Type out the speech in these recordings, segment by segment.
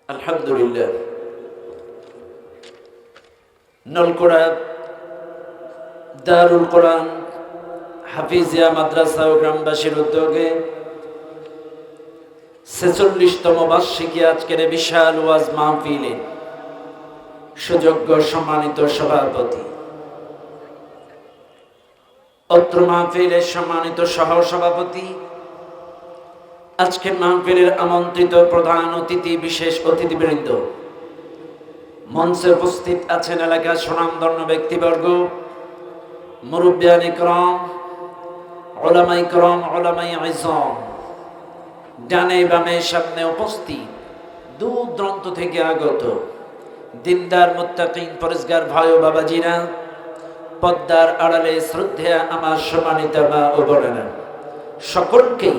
আলহামদুলিল্লাহ, নলকোড়া দারুল কোরআন হাফিজিয়া মাদ্রাসা ও গ্রামবাসীর উদ্যোগে ৪৬তম বার্ষিকী আজকের বিশাল ওয়াজ মাহফিলে সুযোগ্য সম্মানিত সভাপতি, অত্র মাহফিলের সম্মানিত সহ সভাপতি, আজকের মাহফিলের আমন্ত্রিত প্রধান অতিথি, বিশেষ অতিথিবৃন্দ, মঞ্চে উপস্থিত আছেন এলাকার সুনামধন্য ব্যক্তিবর্গ, মুরব্বিয়ান ইকরাম, উলামা ইকরাম, উলামাই আযম, ডানে বামে সামনে উপস্থিত দূর দূরান্ত থেকে আগত দিনদার মুত্তাকিন পরেজগার ভাই ও বাবাজিরা, পদ্মার আড়ালে শ্রদ্ধেয়া আমার সম্মানিত মা ও বোনেরা, সকলকেই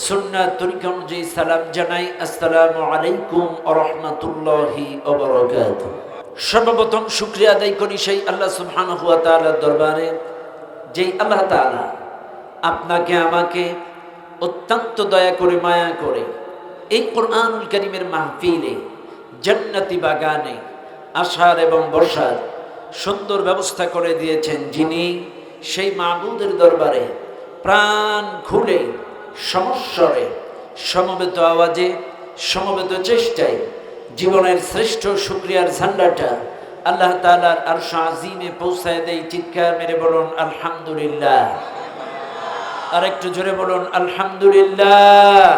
সুন্নাত তরিকা অনুযায়ী সালাম জানাই। আসসালামু আলাইকুম ওয়া রাহমাতুল্লাহি ওয়া বারাকাতুহু। সর্বপ্রথম শুকরিয়া আদায় করি সেই আল্লাহ সুবহানাহু ওয়া তাআলার দরবারে, যেই আল্লাহ তাআলা আপনাকে আমাকে অত্যন্ত দয়া করে মায়া করে এই কোরআনুল কারীমের মাহফিলে, জান্নাতি বাগানে আসার এবং বসার সুন্দর ব্যবস্থা করে দিয়েছেন, যিনি সেই মাবুদের দরবারে প্রাণ খুলে সমস্বরে সমবেত আওয়াজে সমবেত চেষ্টায় জীবনের শ্রেষ্ঠ শুকরিয়ার ঝান্ডাটা আল্লাহ তাআলার আরশ আজিমে পৌঁছায় দেয়। চিৎকার মেরে বলুন আলহামদুলিল্লাহ। আর একটু জোরে বলুন আলহামদুলিল্লাহ।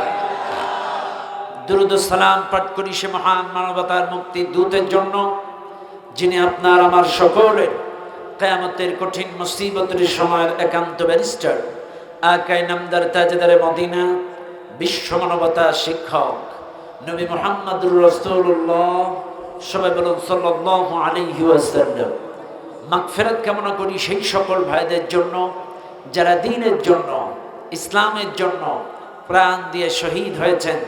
দুরূদ ও সালাম পাঠ করি সে মহান মানবতার মুক্তির দূতের জন্য, যিনি আপনার আমার সকলের কিয়ামতের কঠিন মুসিবতের সময়ের একান্ত ব্যারিস্টার, আকায়ে নামদার তাজদারে মদিনা, বিশ্ব মানবতা শিক্ষক নবী মুহাম্মদুর রাসূলুল্লাহ, সবাই বলুন সাল্লাল্লাহু আলাইহি ওয়াসাল্লাম। মাগফিরাত কামনা করি সেই সকল ভাইদের জন্য যারা দ্বীনের জন্য, ইসলামের জন্য প্রাণ দিয়ে শহীদ হয়েছেন।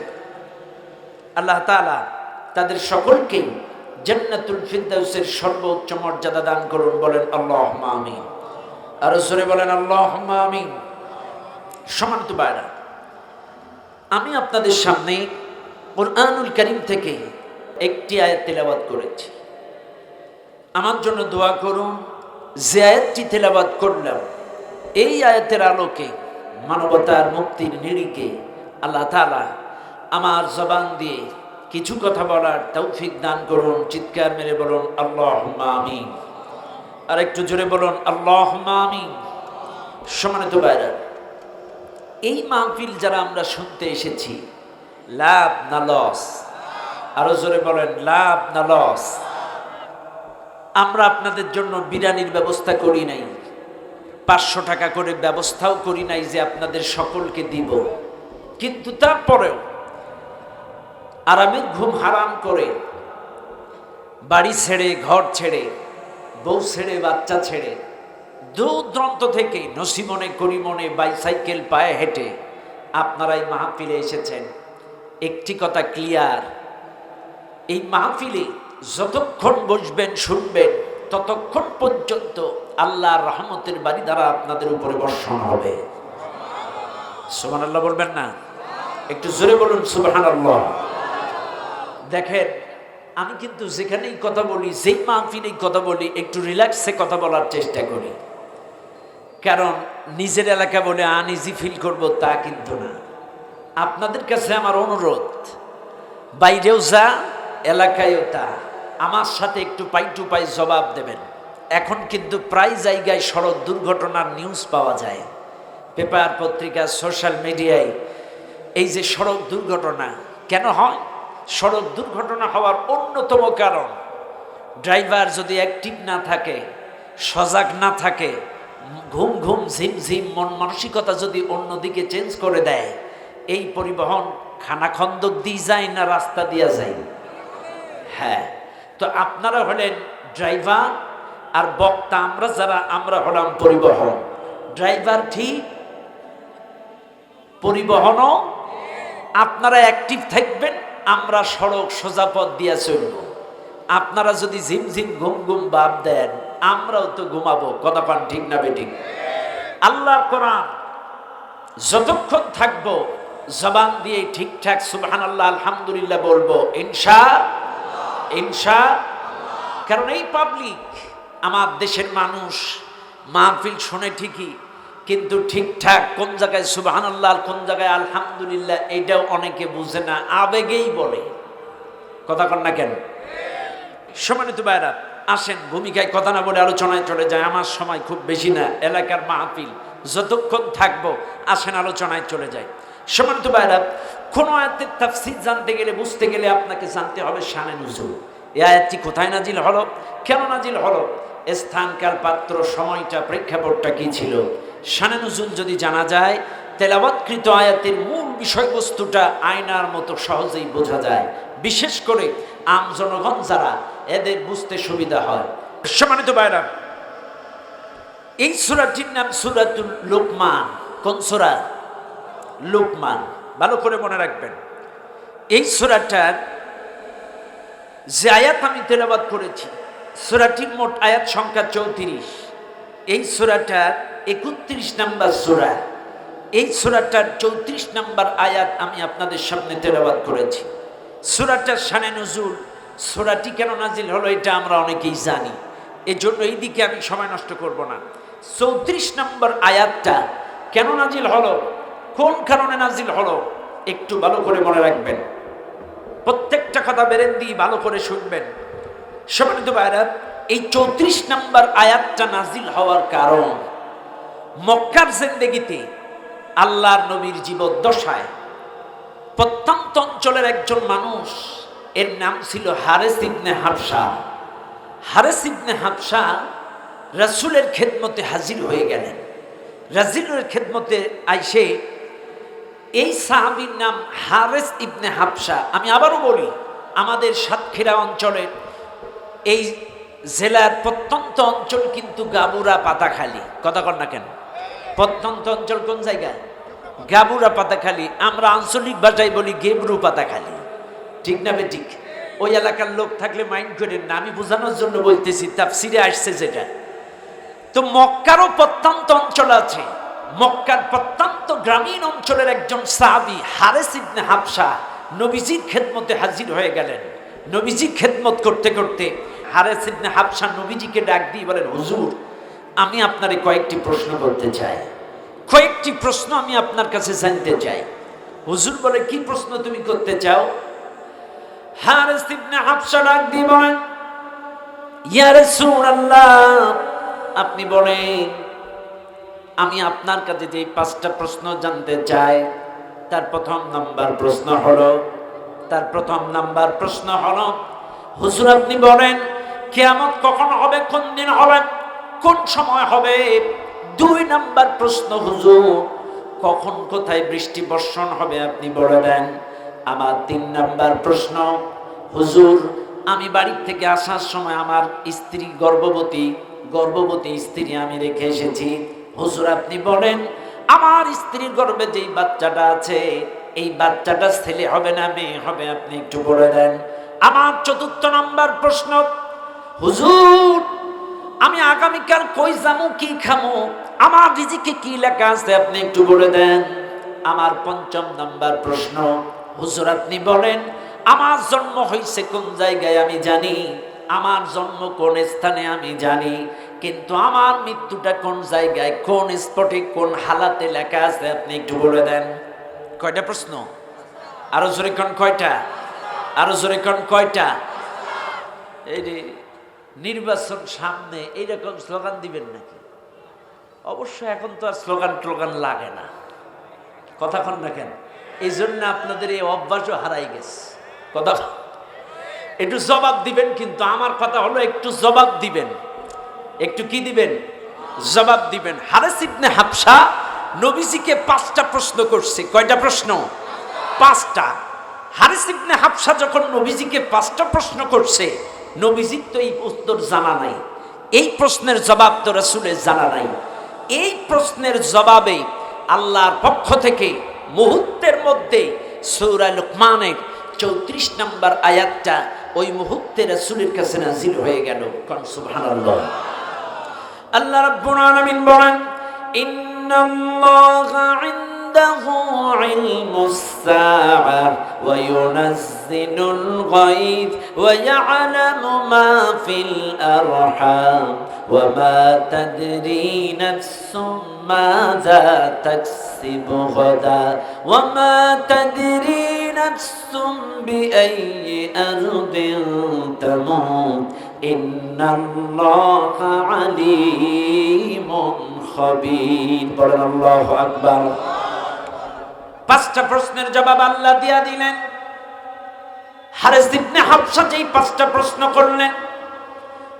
আল্লাহ তাআলা তাদের সকলকেই জান্নাতুল ফিরদাউসের সর্বোচ্চ মর্যাদা দান করুন, বলেন আল্লাহুম্মা আমিন। আর জোরে বলেন আল্লাহুম্মা আমিন। সম্মানিত ভাইরা, আমি আপনাদের সামনে কোরআনুল কারীম থেকে একটি আয়াত তেলাওয়াত করেছি। আমার জন্য দোয়া করুন। যে আয়াতটি তেলাওয়াত করলাম, এই আয়াতের আলোকে মানবতার মুক্তির নিরিখে আল্লাহ তাআলা আমার জবান দিয়ে কিছু কথা বলার তৌফিক দান করুন। চিৎকার মেরে বলুন আল্লাহুম্মা আমিন। আর একটু জোরে বলুন আল্লাহুম্মা আমিন। সম্মানিত ভাইরা, এই মাহফিল যারা আমরা শুনতে এসেছি, লাভ না লস? আরো জোরে বলেন লাভ না লস? আমরা আপনাদের জন্য বিরিয়ানির ব্যবস্থা করি নাই, 500 টাকা করে ব্যবস্থাও করি নাই যে আপনাদের সকলকে দিব, কিন্তু তারপরেও আরামের ঘুম হারাম করে, বাড়ি ছেড়ে, ঘর ছেড়ে, বউ ছেড়ে, বাচ্চা ছেড়ে, দূর দূরান্ত থেকে নসিমনে করিমনে বাইসাইকেল পায়ে হেঁটে আপনারা এই মাহফিলে এসেছেন। একটি কথা ক্লিয়ার, এই মাহফিলে যতক্ষণ বসবেন শুনবেন, ততক্ষণ পর্যন্ত আল্লাহর রহমতের বাড়ি দ্বারা আপনাদের উপরে বর্ষণ হবে। সুবহানাল্লাহ বলবেন না? একটু জোরে বলুন সুবহানাল্লাহ। দেখেন, আমি কিন্তু যেখানেই কথা বলি, যেই মাহফিলেই কথা বলি, একটু রিল্যাক্সে কথা বলার চেষ্টা করি। কারণ নিজের এলাকা বলে আনইজি ফিল করব তা কিন্তু না। আপনাদের কাছে আমার অনুরোধ, বাইরেও যা, এলাকায়ও তা, আমার সাথে একটু পাই টু পাই জবাব দেবেন। এখন কিন্তু প্রায় জায়গায় সড়ক দুর্ঘটনার নিউজ পাওয়া যায়, পেপার পত্রিকা, সোশ্যাল মিডিয়ায়। এই যে সড়ক দুর্ঘটনা কেন হয়? সড়ক দুর্ঘটনা হওয়ার অন্যতম কারণ, ড্রাইভার যদি অ্যাক্টিভ না থাকে, সজাগ না থাকে, ঘুম ঘুম ঝিমঝিম মন মানসিকতা যদি অন্যদিকে চেঞ্জ করে দেয়, এই পরিবহন খানাখন্দক দিয়ে যায় না রাস্তা দিয়া যায়? হ্যাঁ, তো আপনারা হলেন ড্রাইভার আর বক্তা, আমরা যারা, আমরা হলাম পরিবহন। ড্রাইভার ঠিক, পরিবহনও। আপনারা অ্যাক্টিভ থাকবেন, আমরা সড়ক সোজা পথ দিয়া চলব। আপনারা যদি ঝিমঝিম ঘুম ঘুম ভাব দেন, আমরাও তো ঘুমাবো। কথা পান ঠিক না বেঠিক? আল্লাহর কোরআন যতক্ষণ থাকবো জবান দিয়ে ঠিকঠাক সুবহানাল্লাহ আলহামদুলিল্লাহ বলবো ইনশা। কারণ এই পাবলিক আমার দেশের মানুষ মাহফিল শোনে ঠিকই, কিন্তু ঠিকঠাক কোন জায়গায় সুবহানাল্লাহ কোন জায়গায় আলহামদুলিল্লাহ এইটাও অনেকে বুঝে না, আবেগেই বলে। কথা কন না কেন? সম্মানিত ভাইরা, আসেন ভূমিকায় কথা না বলে আলোচনায় চলে যায়। আমার সময় খুব বেশি না, এলাকার মাহফিল যতক্ষণ থাকবো, আসেন আলোচনায় চলে যায়। সম্মানিত ভাইরা, কোন আয়াতের তাফসীর জানতে গেলে বুঝতে গেলে আপনাকে জানতে হবে শানে নুজুল। এই আয়াতটি কোথায় নাজিল হলো, কেন নাজিল হলো, স্থান কাল পাত্র সময়টা প্রেক্ষাপটটা কি ছিল, শানে নুজুল যদি জানা যায়, তেলাওয়াতকৃত আয়াতের মূল বিষয়বস্তুটা আয়নার মতো সহজেই বোঝা যায়। বিশেষ করে আম জনগণ যারা, এদের বুঝতে সুবিধা হয়। সম্মানিত ভাইরা, এই সূরাটির নাম সূরাতুল লুকমান। কোন সূরা? লুকমান। ভালো করে মনে রাখবেন, এই সূরাটার যে আয়াত আমি তেলাওয়াত করেছি, সূরাটির মোট আয়াত সংখ্যা 34। এই সূরাটার 31 নম্বর সূরা, এই সূরাটার 34 নম্বর আয়াত আমি আপনাদের সামনে তেলাওয়াত করেছি। সূরাটার শানে নুজুল, সূরাটি কেন নাজিল হলো এটা আমরা অনেকেই জানি, এজন্য এই দিকে আমি সময় নষ্ট করব না। 34 নম্বর আয়াতটা কেন নাজিল হলো, কোন কারণে নাজিল হলো, একটু ভালো করে মনে রাখবেন। প্রত্যেকটা কথা বেরেন দিয়ে ভালো করে শুনবেন। সম্মানিত ভাইরা, এই 34 নম্বর আয়াতটা নাজিল হওয়ার কারণ, মক্কার জিন্দেগিতে আল্লাহর নবীর জীবদ্দশায় প্রত্যন্ত অঞ্চলের একজন মানুষ, এর নাম ছিল হারেস ইবনে হাবশা। হারেস ইবনে হাবশা রাসূলের খেদমতে হাজির হয়ে গেলেন। রাসূলের খেদমতে আইসে, এই সাহাবীর নাম হারেস ইবনে হাবশা। আমি আবারও বলি, আমাদের সাতক্ষীরা অঞ্চলের এই জেলার প্রত্যন্ত অঞ্চল কিন্তু গাবুরা পাতাখালী। কথা কর না কেন? প্রত্যন্ত অঞ্চল কোন জায়গায়? গাবুরা পাতাখালী। আমরা আঞ্চলিক ভাষায় বলি গেবরু পাতাখালী। ঠিক না ঠিক? ওই এলাকার লোক থাকলে মাইন্ড করেন না, আমি বোঝানোর জন্য বলতেছি, তাফসিরে আসছে যেটা। তো মক্কারও প্রত্যন্ত অঞ্চল আছে, মক্কার প্রত্যন্ত গ্রামীণ অঞ্চলের একজন সাহাবী হারেস ইবনে হাবশা নবীজির খেদমতে হাজির হয়ে গেলেন। নবীজির খেদমত করতে করতে হারেস ইবনে হাবশা নবীজিকে ডাক দিয়ে বলেন, হুজুর, আমি আপনারে কয়েকটি প্রশ্ন করতে চাই, কয়েকটি প্রশ্ন আমি আপনার কাছে জানতে চাই। হুজুর বলে, কি প্রশ্ন তুমি করতে চাও? হারেস ইবনে হাবশা ডাক দিয়ে বলেন, ইয়া রাসূলুল্লাহ, আপনি বলেন, আমি আপনার কাছে যে 5টা প্রশ্ন জানতে চাই, তার প্রথম নাম্বার প্রশ্ন হলো, হুজুর আপনি বলেন, কিয়ামত কখন হবে, কোন দিন হবে, কোন সময় হবে? 2 নাম্বার প্রশ্ন, হুজুর কখন কোথায় বৃষ্টি বর্ষণ হবে আপনি বলে দেন। আমার 3 নাম্বার প্রশ্ন, হুজুর আমি বাড়ি থেকে আসার সময় আমার স্ত্রী গর্ভবতী স্ত্রী আমি রেখে এসেছি, হুজুর আপনি বলেন, আমার স্ত্রীর গর্ভে যেই বাচ্চাটা আছে, এই বাচ্চাটা ছেলে হবে না মেয়ে হবে, আপনি একটু বলে দেন। আমার 4র্থ নাম্বার প্রশ্ন, হুজুর আমি আগামীকাল কই যামু, কি খামু, আমার রিজিকে কি লেখা আছে, আপনি একটু বলে দেন। আমার 5ম নাম্বার প্রশ্ন, হুজুর আপনি বলেন, আমার জন্ম হয়েছে কোন জায়গায় আমি জানি, আমার জন্ম কোন স্থানে আমি জানি, কিন্তু আমার মৃত্যুটা কোন জায়গায়, কোন স্পটে, কোন হালাতে লেখা আছে, আপনি একটু বলে দেন। কয়টা প্রশ্ন? আরো জোরে কোন কয়টা? আরো জোরে কোন কয়টা? এই যে নির্বাচন সামনে, এইরকম স্লোগান দিবেন নাকি? অবশ্য এখন তো আর স্লোগান লাগে না। কথা কন না কেন? এই জন্য আপনাদের এই অভ্যাসও হারাই গেছে। কথা একটু জবাব দিবেন, কিন্তু আমার কথা হলো একটু জবাব দিবেন। একটু কি দিবেন? জবাব দিবেন। হারেস ইবনে হাবশা নবীজিকে 5টা প্রশ্ন করছে। কয়টা প্রশ্ন? 5টা। হারেস ইবনে হাবশা যখন নবীজিকে 5টা প্রশ্ন করছে, নবীজির তো এই উত্তর জানা নাই, এই প্রশ্নের জবাব তো রাসূলের জানা নাই। এই প্রশ্নের জবাবে আল্লাহর পক্ষ থেকে মুহূর্তের মধ্যে সূরা লুকমানের 34 নম্বর আয়াতটা ওই মুহূর্তে রাসূলের কাছে নাযিল হয়ে গেল। কোন সুবহানাল্লাহ। আল্লাহ রাব্বুল আলামিন বলেন, ইন্নাল্লাহা عنده علم الساعة وينزل الغيث ويعلم ما في الأرحام وما تدري نفس ماذا تكسب غدا وما تدري نفس بأي أرض تموت إن الله عليم خبير বলেন আল্লাহু আকবার। পাঁচটা প্রশ্নের জবাব আল্লাহ দিয়া দিলেন। হারিস ইবনে হাফসা যেই পাঁচটা প্রশ্ন করলেন,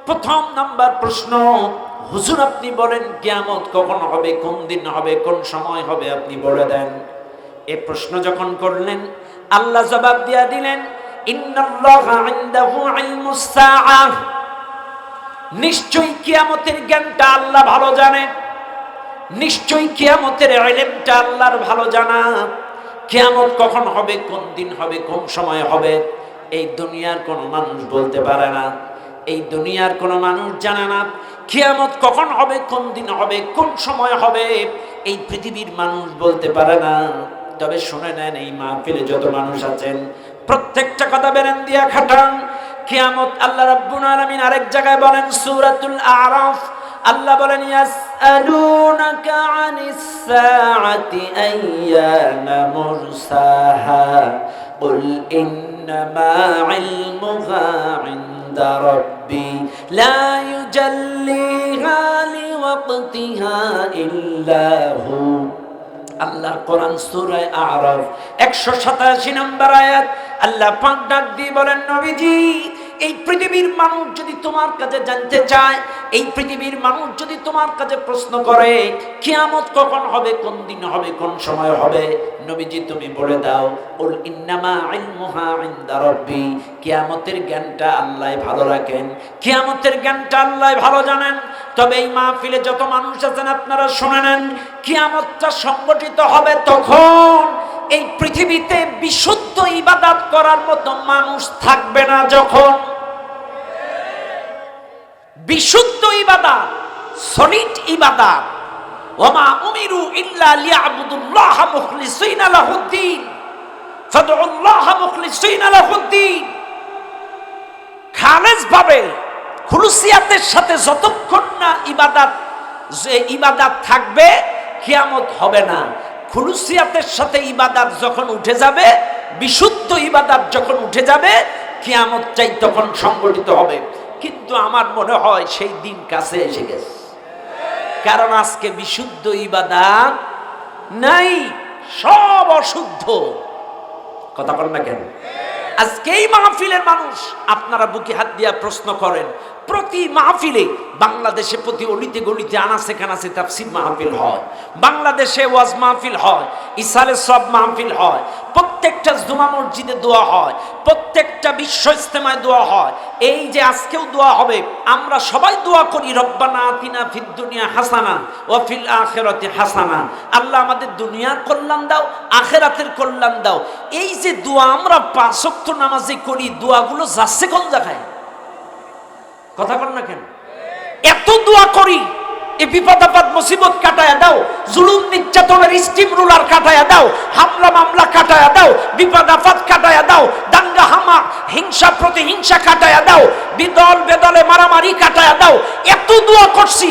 প্রথম নাম্বার প্রশ্ন, হুজুর আপনি বলেন কিয়ামত কখন হবে, কোন দিন হবে, কোন সময় হবে, আপনি বলে দেন। এই প্রশ্ন যখন করলেন, আল্লাহ জবাব দিয়া দিলেন, ইন্নাল্লাহা ইনদাহু ইলমুস সাআহ, নিশ্চয়ই কিয়ামতের জ্ঞানটা আল্লাহ ভালো জানেন, নিশ্চয়ই কিয়ামতের ইলমটা আল্লাহর ভালো জানা। কিয়ামত কখন হবে, কোন দিন হবে, কোন সময় হবে, এই দুনিয়ার কোনো মানুষ বলতে পারে না, এই দুনিয়ার কোনো মানুষ জানে না। কিয়ামত কখন হবে, কোন দিন হবে, কোন সময় হবে, এই পৃথিবীর মানুষ বলতে পারে না। তবে শুনে নেন, এই মাহফিলে যত মানুষ আছেন প্রত্যেকটা কথা বেরেন দিয়া খাটান। কিয়ামত আল্লাহ রাব্বুল আলামিন আরেক জায়গায় বলেন, সূরাতুল আরাফ আল্লাহ বলেন, ইয়াসআলুনাকা আনিস সাআতি আইয়ানা মুরসাহা কুল ইন্নামা ইলমুহা ইনদা রাব্বি লা ইউজাল্লিহা লিওয়াক্তিহা ইল্লা হু। আল্লাহর কোরআন সূরা আরাফ 187 নম্বর আয়াত। আল্লাহ পাক ডাক দিয়ে বলেন, নবীজি এই পৃথিবীর মানুষ যদি তোমার কাছে জানতে চায়, এই পৃথিবীর মানুষ যদি তোমার কাছে প্রশ্ন করে কিয়ামত কখন হবে, কোন দিন হবে, কোন সময় হবে, নবীজি তুমি বলে দাও, কুল ইন্নামা ইলমুহা ইনদা রাব্বি, কিয়ামতের জ্ঞানটা আল্লাহ ভালো রাখেন, কিয়ামতের জ্ঞানটা আল্লাহ ভালো জানেন। তবে এই মাহফিলে যত মানুষ আছেন আপনারা শুনে নেন, কিয়ামতটা সংগঠিত হবে তখন এই পৃথিবীতে বিশুদ্ধ ইবাদত করার মতো মানুষ থাকবে না। যখন বিশুদ্ধ ইবাদত, সলিড ইবাদত, ওমা উমিরু ইল্লা লিয়াবুদুল্লাহ মুখলিসিনা লাহুদ্দিন ফাদউল্লাহ মুখলিসিনা লাহুদ্দিন, খালেস ভাবে খুলুসিয়াতের সাথে যতক্ষণ না ইবাদত থাকবে কিয়ামত হবে না। খুলুসিয়াতের সাথে ইবাদত যখন উঠে যাবে, বিশুদ্ধ ইবাদত যখন উঠে যাবে, কিয়ামতটাই তখন সংগঠিত হবে। কিন্তু আমার মনে হয় সেই দিন কাছে এসে গেছে, কারণ আজকে বিশুদ্ধ ইবাদত নাই, সব অশুদ্ধ। কথা বলেন না কেন? আজকে এই মাহফিলের মানুষ আপনারা বুকে হাত দিয়া প্রশ্ন করেন, প্রতি মাহফিলে বাংলাদেশে প্রতি অলিতে গলিতে আনাচে কানাচে তাফসীর মাহফিল হয়, বাংলাদেশে ওয়াজ মাহফিল হয়, ইসালে সব মাহফিল হয়, প্রত্যেকটা জুমা মসজিদে দোয়া হয়, প্রত্যেকটা বিশ্ব ইজতেমায় দোয়া হয়। এই যে আজকেও দোয়া হবে, আমরা সবাই দোয়া করি, রব্বানা আতিনা ফিদ দুনিয়া হাসানা ওয়া ফিল আখিরাতি হাসানা, আল্লাহ আমাদের দুনিয়ার কল্যাণ দাও, আখিরাতের কল্যাণ দাও। এই যে দোয়া আমরা 5 ওয়াক্ত নামাজে করি, দোয়াগুলো যাচ্ছে কোন জায়গায়? কথা বল না কেন? এত দোয়া করি, এই বিপদ আপদ মুসিবত কাটায়া দাও, জুলুম নির্যাতনের স্টিম রুলার কাটায়া দাও, হামলা মামলা কাটায়া দাও, বিপদ আপদ কাটায়া দাও, দাঙ্গা হামা হিংসা প্রতিহিংসা কাটায়া দাও, বিদল বেদলে মারামারি কাটায়া দাও। এত দোয়া করছি,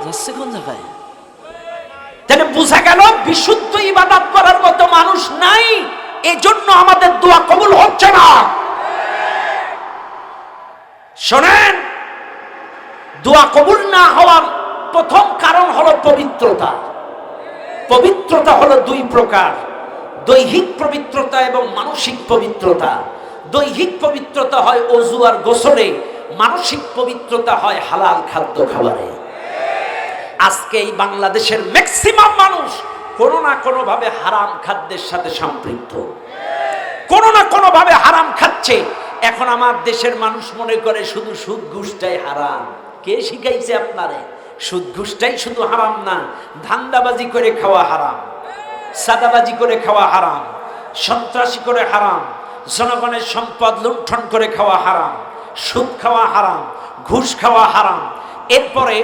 যাচ্ছে কোন জায়গায়? তাহলে বোঝা গেল বিশুদ্ধ ইবাদত করার মতো মানুষ নাই, এজন্য আমাদের দোয়া কবুল হচ্ছে না। শোনেন, দোয়া কবুল না হওয়ার প্রথম কারণ হলো পবিত্রতা। পবিত্রতা হলো 2 প্রকার, দৈহিক পবিত্রতা এবং মানসিক পবিত্রতা। দৈহিক পবিত্রতা হয় ওযু আর গোসলে, মানসিক পবিত্রতা হয় হালাল খাদ্য খাবারে। আজকে এই বাংলাদেশের ম্যাক্সিমাম মানুষ কোনো না কোনো ভাবে হারাম খাদ্যের সাথে সম্পৃক্ত, কোনো না কোনো ভাবে হারাম খাচ্ছে। এখন আমার দেশের মানুষ মনে করে শুধু সুদ ঘুষটাই হারাম। কে শিখাইছে আপনারে? সুদ ঘুষটাই শুধু হারাম না, ধান্দাবাজি করে খাওয়া হারাম, সাদাবাজি করে খাওয়া হারাম, সন্ত্রাসী করে হারাম, জনগণের সম্পদ লুণ্ঠন করে খাওয়া হারাম, সুদ খাওয়া হারাম, ঘুষ খাওয়া হারাম। এরপরে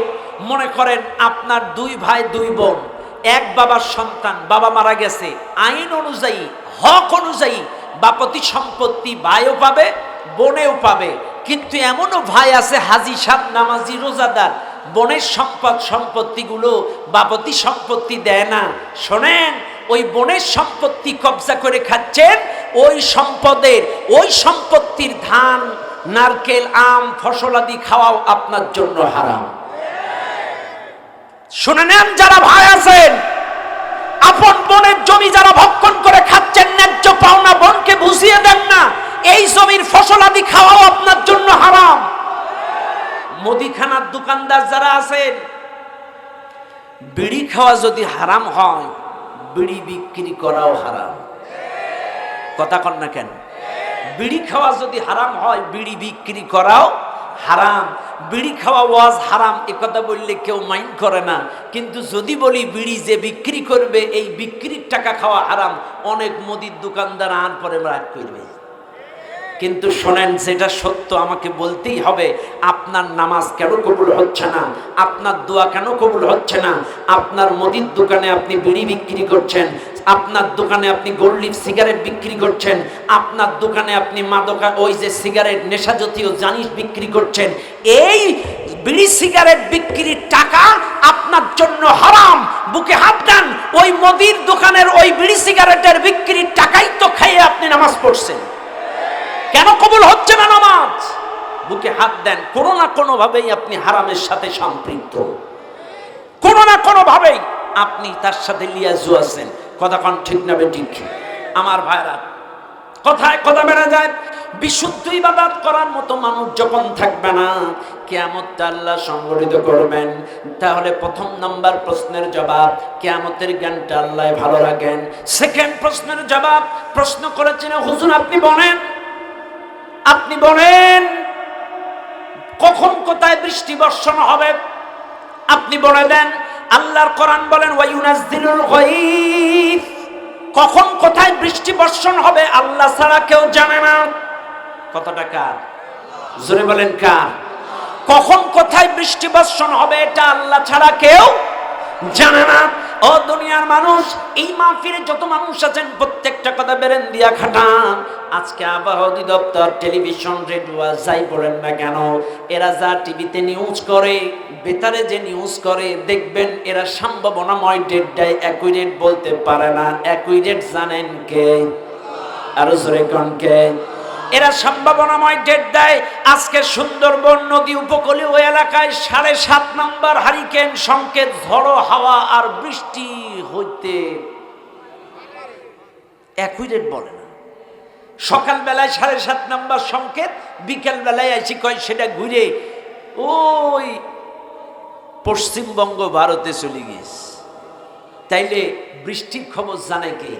মনে করেন আপনার 2 ভাই 2 বোন এক বাবার সন্তান, বাবা মারা গেছে, আইন অনুযায়ী হক অনুযায়ী বাপতি সম্পত্তি ভাইও পাবে বোনেও পাবে, কিন্তু এমনও ভাই আছে হাজি সাহেব নামাজি রোজাদার, বোনের সম্পত্তিগুলো বাপতি সম্পত্তি দেয় না। শোনেন, ওই বোনের সম্পত্তি কবজা করে খাচ্ছেন, ওই সম্পত্তির ধান নারকেল আম ফসলাদি খাওয়াও আপনার জন্য হারাম। শুনে নেন যারা ভাই আছেন, আপন বোনের জমি যারা ভক্ষণ করে খাচ্ছেন, ন্যায্য পাওনা বোনকে বুঝিয়ে দেন না, এই জমির ফসলাদি খাওয়াও আপনার জন্য হারাম। মুদিখানার দোকানদার যারা আছেন, বিড়ি খাওয়া যদি হারাম হয়, বিড়ি বিক্রি করাও হারাম। কথা কন না কেন? বিড়ি খাওয়া যদি হারাম হয়, বিড়ি বিক্রি করাও হারাম। বিড়ি খাওয়া ওয়াজ হারাম এ কথা বললে কেউ মাইন্ড করে না, কিন্তু যদি বলি বিড়ি যে বিক্রি করবে এই বিক্রির টাকা খাওয়া হারাম, অনেক মুদির দোকানদার আন পরে রাগ করবে। কিন্তু শোনেন, যেটা সত্য আমাকে বলতেই হবে, আপনার নামাজ কেন কবুল হচ্ছে না, আপনার দোয়া কেন কবুল হচ্ছে না? আপনার মুদির দোকানে আপনি বিড়ি বিক্রি করছেন, আপনার দোকানে আপনি গোল্ড সিগারেট বিক্রি করছেন, আপনার দোকানে আপনি মাদকা ওই যে সিগারেট নেশা জাতীয় জিনিস বিক্রি করছেন, এই বিড়ি সিগারেট বিক্রির টাকা আপনার জন্য হারাম। বুকে হাত দেন, ওই মুদির দোকানের ওই বিড়ি সিগারেটের বিক্রির টাকাই তো খেয়ে আপনি নামাজ পড়ছেন, কেন কবুল হচ্ছে না নামাজ? বুকে হাত দেন, কোনো না কোনো ভাবেই আপনি হারামের সাথে সম্পৃক্ত, কোনো না কোনো ভাবেই আপনি তার সাথে লিয়াজু আছেন। কথা কোন ঠিক না বেঠিক? আমার ভাইরা, কথায় কথা বেড়ে যায়। বিশুদ্ধ ইবাদত করার মতো মানুষ যখন থাকবে না, কিয়ামতটা আল্লাহ সংগঠিত করবেন। তাহলে প্রথম নাম্বার প্রশ্নের জবাব, কিয়ামতের জ্ঞানটা আল্লাহ ভালো রাখেন। সেকেন্ড প্রশ্নের জবাব, প্রশ্ন করেছেন হুজুর আপনি বলেন কখন কোথায় বৃষ্টি বর্ষণ হবে? আপনি বলে দেন, আল্লাহর কোরআন বলেন ওয়ায়ুনাজ্জিলুল গায়ব, কখন কোথায় বৃষ্টি বর্ষণ হবে আল্লাহ ছাড়া কেউ জানে না। কতটা কার? জোরে বলেন কার? কখন কোথায় বৃষ্টি বর্ষণ হবে এটা আল্লাহ ছাড়া কেউ জানে না। ও দুনিয়ার মানুষ, এই মাহফিলে যত মানুষ আছেন প্রত্যেকটা কথা বেরেন দিয়া খাটান। আজকে আবহাওয়া অধিদপ্তর, টেলিভিশন, রেডিও যাই বলেন না কেন, এরা যা টিভিতে নিউজ করে, বেতারে যে নিউজ করে, দেখবেন এরা সম্ভাবনাময় ডেটটাই অ্যাকুরেট বলতে পারে না। অ্যাকুরেট জানেন কে? আরো জোরে কোন কে? এরা সম্ভাবনাময় ডেট দেয়। আজকে সুন্দরবন নদী উপকূলীয় এলাকায় 7.5 নম্বর হারিকেন সংকেত, ঝড়ো হাওয়া আর বৃষ্টি হইতে অ্যাকুরেট বলে না। সকাল বেলায় 7.5 নম্বর সংকেত, বিকেল বেলায় আসি কয় সেটা ঘুরে ওই পশ্চিমবঙ্গ ভারতে চলে গেছে। তাইলে বৃষ্টির খবর জানে কে?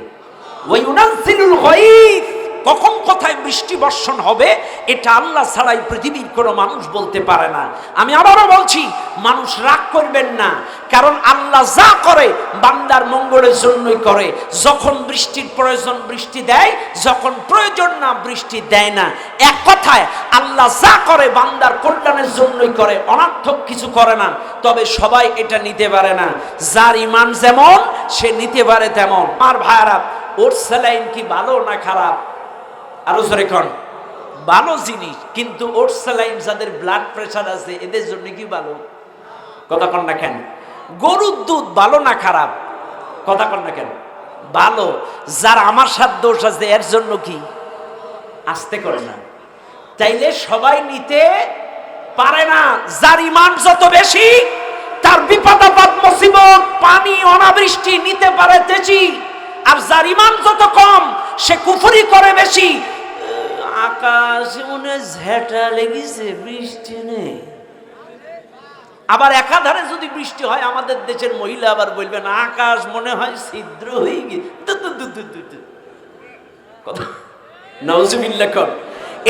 ওয়ায়ুনাজ্জিলুল গায়ব, কখন কোথায় বৃষ্টি বর্ষণ হবে এটা আল্লাহ ছাড়াই পৃথিবীর কোনো মানুষ বলতে পারে না। আমি আবারও বলছি, মানুষ রাগ করবেন না, কারণ আল্লাহ যা করে বান্দার মঙ্গলের জন্যই করে। যখন বৃষ্টির প্রয়োজন বৃষ্টি দেয়, যখন প্রয়োজন না বৃষ্টি দেয় না। এক কথায় আল্লাহ যা করে বান্দার কল্যাণের জন্যই করে, অনার্থক কিছু করে না। তবে সবাই এটা নিতে পারে না। যার ইমান যেমন সে নিতে পারে তেমন। আমার ভাইরা, ওর স্যালাইন কি ভালো না খারাপ? আরো জোরে কোন? ভালো জিনিস, কিন্তু ওর স্যালাইন যাদের ব্লাড প্রেশার আছে এদের জন্য কি ভালো? কথা কন না কেন? গরুর দুধ ভালো না খারাপ? কথা কন না কেন? ভালো। যার আমার সাথে দোষ আছে এর জন্য কি আসতে করে না? তাইলে সবাই নিতে পারে না। যার ইমান যত বেশি তার বিপদ আপদ মুসিবত পানি অনাবৃষ্টি নিতে পারে তেজি, আর যার ইমান যত কম সে কুফরি করে বেশি। আকাশে মনে ঝেঁটা লেগেছে, বৃষ্টি নেই। আবার একাধারে যদি বৃষ্টি হয়, আমাদের দেশের মহিলা আবার বলবেন আকাশ মনে হয় ছিদ্র হয়ে গেছে। নাউজুবিল্লাহ।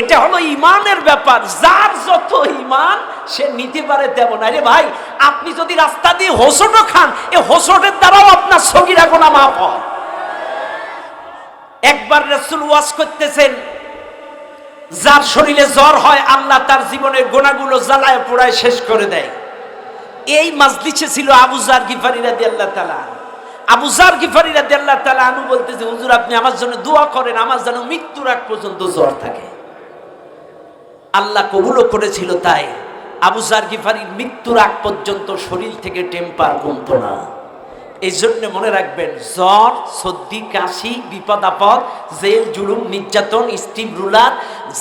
এটা হলো ইমানের ব্যাপার। যার যত ইমান সে নিতে পারে তেমন। আরে ভাই, আপনি যদি রাস্তা দিয়ে হোঁচটও খান, এই হোঁচটের দ্বারাও আপনার সগীরা গুনাহ মাফ হয়। একবার রাসূল ওয়াজ করতেছেন, যার শরীরে জ্বর হয় আল্লাহ তার জীবনের গুনাহগুলো জ্বালায় পোড়ায় শেষ করে দেয়। এই মাজলিসে ছিল আবু যার গিফারী রাদিয়াল্লাহু তাআলা। আবু যার গিফারী রাদিয়াল্লাহু তাআলা আনহু বলতেছে, হুজুর আপনি আমার জন্য দোয়া করেন, আমার যেন মৃত্যুর আগ পর্যন্ত জ্বর থাকে। আল্লাহ কবুলও করেছিল। তাই আবু যার গিফারীর মৃত্যুর আগ পর্যন্ত শরীর থেকে টেম্পার কমতো না। এই জন্য মনে রাখবেন, জ্বর, সর্দি, কাশি, বিপদ আপদ, জেল, জুলুম, নির্যাতন, স্টিম রুলার,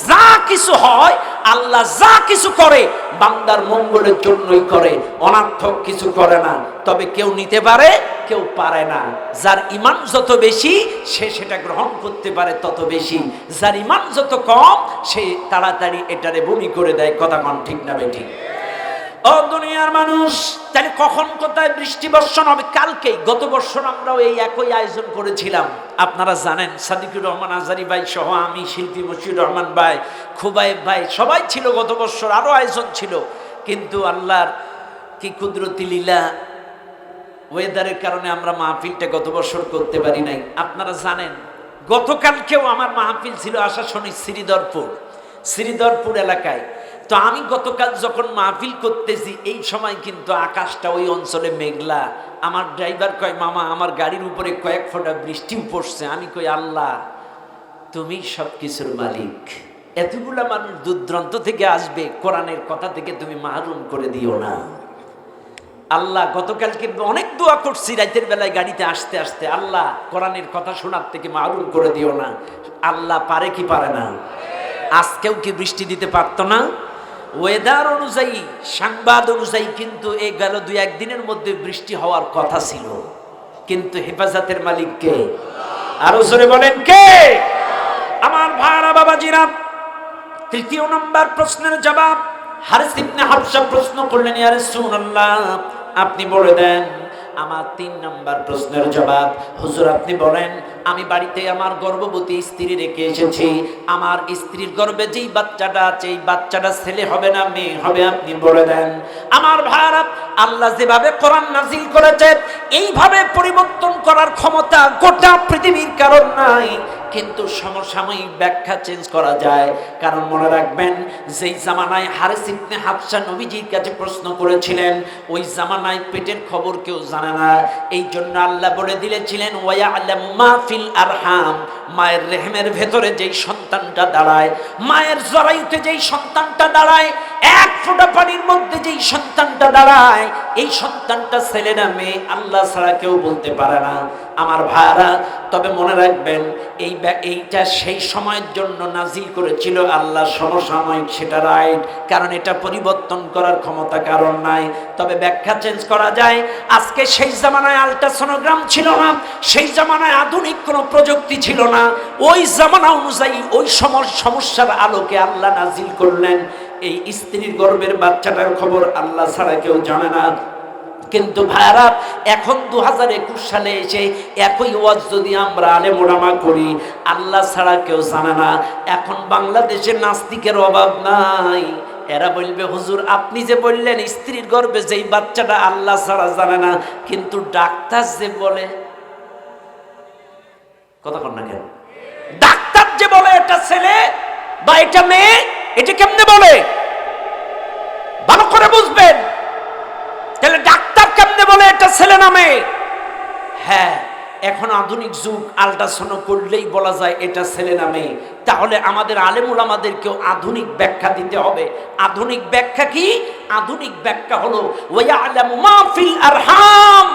যা কিছু হয়, আল্লাহ যা কিছু করে বান্দার মঙ্গলের জন্যই করে, অনার্থক কিছু করে না। তবে কেউ নিতে পারে, কেউ পারে না। যার ঈমান যত বেশি সে সেটা গ্রহণ করতে পারে তত বেশি, যার ঈমান যত কম সে তাড়াতাড়ি এটারে বমি করে দেয়। কথা কোন ঠিক না বেঠিক? ও দুনিয়ার মানুষ, তাহলে কখন কোথায় বৃষ্টি বর্ষণ হবে? কালকেই। গত বছর আমরাও এই একই আয়োজন করেছিলাম, আপনারা জানেন। সাদিকুর রহমান আজারি ভাই সহ আমি, শিল্পী মশিউর রহমান ভাই, খুবাইব ভাই, সবাই ছিল গত বছর। আরো আয়োজন ছিল, কিন্তু আল্লাহর কি কুদরতি লীলা, ওয়েদারের কারণে আমরা মাহফিলটা গত বছর করতে পারি নাই। আপনারা জানেন গতকালকেও আমার মাহফিল ছিল আশাশনি শ্রীধরপুর এলাকায়। তো আমি গতকাল যখন মাহফিল করতেছি এই সময় কিন্তু আকাশটা ওই অঞ্চলে মেঘলা। আমার ড্রাইভার কয়, মামা আমার গাড়ির উপরে কয়েক ফোঁটা বৃষ্টিও পড়ছে। আমি কই, আল্লাহ তুমি সব কিছুর মালিক, এতগুলা মানুষ দূর দূরান্ত থেকে আসবে, কোরআনের কথা থেকে তুমি মাহরুম করে দিও না আল্লাহ। গতকালকে অনেক দোয়া করছি রাতের বেলায় গাড়িতে আসতে আসতে, আল্লাহ কোরআনের কথা শোনার থেকে মাহরুম করে দিও না। আল্লাহ পারে কি পারে না? আজকেও কি বৃষ্টি দিতে পারতো না? ওয়েদার অনুযায়ী, সংবাদ অনুযায়ী কিন্তু এই গেল 2-1 দিনের মধ্যে বৃষ্টি হওয়ার কথা ছিল, কিন্তু হেফাজতের মালিক কে? আরো জোরে বলেন কে? আমার ভাইরা বাবাজিরা, 3য় নম্বর প্রশ্নের জবাব হারিস ইবনে হাবশা প্রশ্ন করলেন, ইয়া রাসূলুল্লাহ আপনি বলে দেন আমার 3 নম্বর প্রশ্নের জবাব। হুজুর আপনি বলেন, আমি বাড়িতে আমার গর্ভবতী স্ত্রী রেখে এসেছি, আমার স্ত্রীর গর্ভে যেই বাচ্চাটা আছে এই বাচ্চাটা ছেলে হবে না মেয়ে হবে, আপনি বলে দেন। আমার ভাইরা, আল্লাহ যেভাবে কোরআন নাযিল করেছে এইভাবে পরিবর্তন করার ক্ষমতা গোটা পৃথিবীর কারণ নাই, কিন্তু সমসাময়িক ব্যাখ্যা চেঞ্জ করা যায়। কারণ মনে রাখবেন, যেই জামানায় হারিস ইবনে হাবশা নবীজির কাছে প্রশ্ন করেছিলেন ওই জামানায় পেটের খবর কেউ জানে না। এই জন্য আল্লাহ বলে দিলেছিলেন, ওয়ায়ালামু মা ফিল আরহাম, মায়ের রেহেমের ভেতরে যেই সন্তানটা দাঁড়ায়, মায়ের জরায়ুতে যেই সন্তানটা দাঁড়ায়, এক ফোঁটা পানির মধ্যে যেই সন্তানটা দাঁড়ায়, এই সন্তানটা ছেলে না মেয়ে আল্লাহ ছাড়া কেউ বলতে পারে না। আমার ভাইরা, তবে মনে রাখবেন এইটা সেই সময়ের জন্য নাজিল করেছিল আল্লাহ, সমসাময়িক সেটা রাইট, কারণ এটা পরিবর্তন করার ক্ষমতা কারণ নাই, তবে ব্যাখ্যা চেঞ্জ করা যায়। আজকে সেই জামানায় আল্ট্রাসোনোগ্রাম ছিল না, সেই জামানায় আধুনিক কোনো প্রযুক্তি ছিল না, ওই জামানা অনুযায়ী ওই সমস্যার আলোকে আল্লাহ নাজিল করলেন এই স্ত্রীর গর্ভের বাচ্চাটার খবর আল্লাহ ছাড়া কেউ জানে না। কিন্তু ভাইরা, এখন 2021 সালে এসে একই ওয়াজ যদি আমরা আলেম ওলামা করি, আল্লাহ ছাড়া কেউ জানে না। এখন বাংলাদেশে নাস্তিকের অভাব নাই। এরা বলবে, হুজুর আপনি যে বললেন স্ত্রীর গর্ভে যেই বাচ্চাটা আল্লাহ ছাড়া জানে না, কিন্তু ডাক্তার যে বলে, কথা কন না কেন? ডাক্তার যে বলে এটা ছেলে বা এটা মেয়ে, এটা কেমনে বলে? ভালো করে বুঝবেন। তাহলে ডাক্তার কেমনে বলে এটা ছেলে না মেয়ে? হ্যাঁ, এখন আধুনিক যুগ, আল্ট্রাসাউন্ড করলেই বলা যায় এটা ছেলে না মেয়ে। তাহলে আমাদের আলেম ওলামাদেরকেও আধুনিক ব্যাখ্যা দিতে হবে। আধুনিক ব্যাখ্যা কি? আধুনিক ব্যাখ্যা হলো ওয়ায়ালামু মা ফিল আরহাম।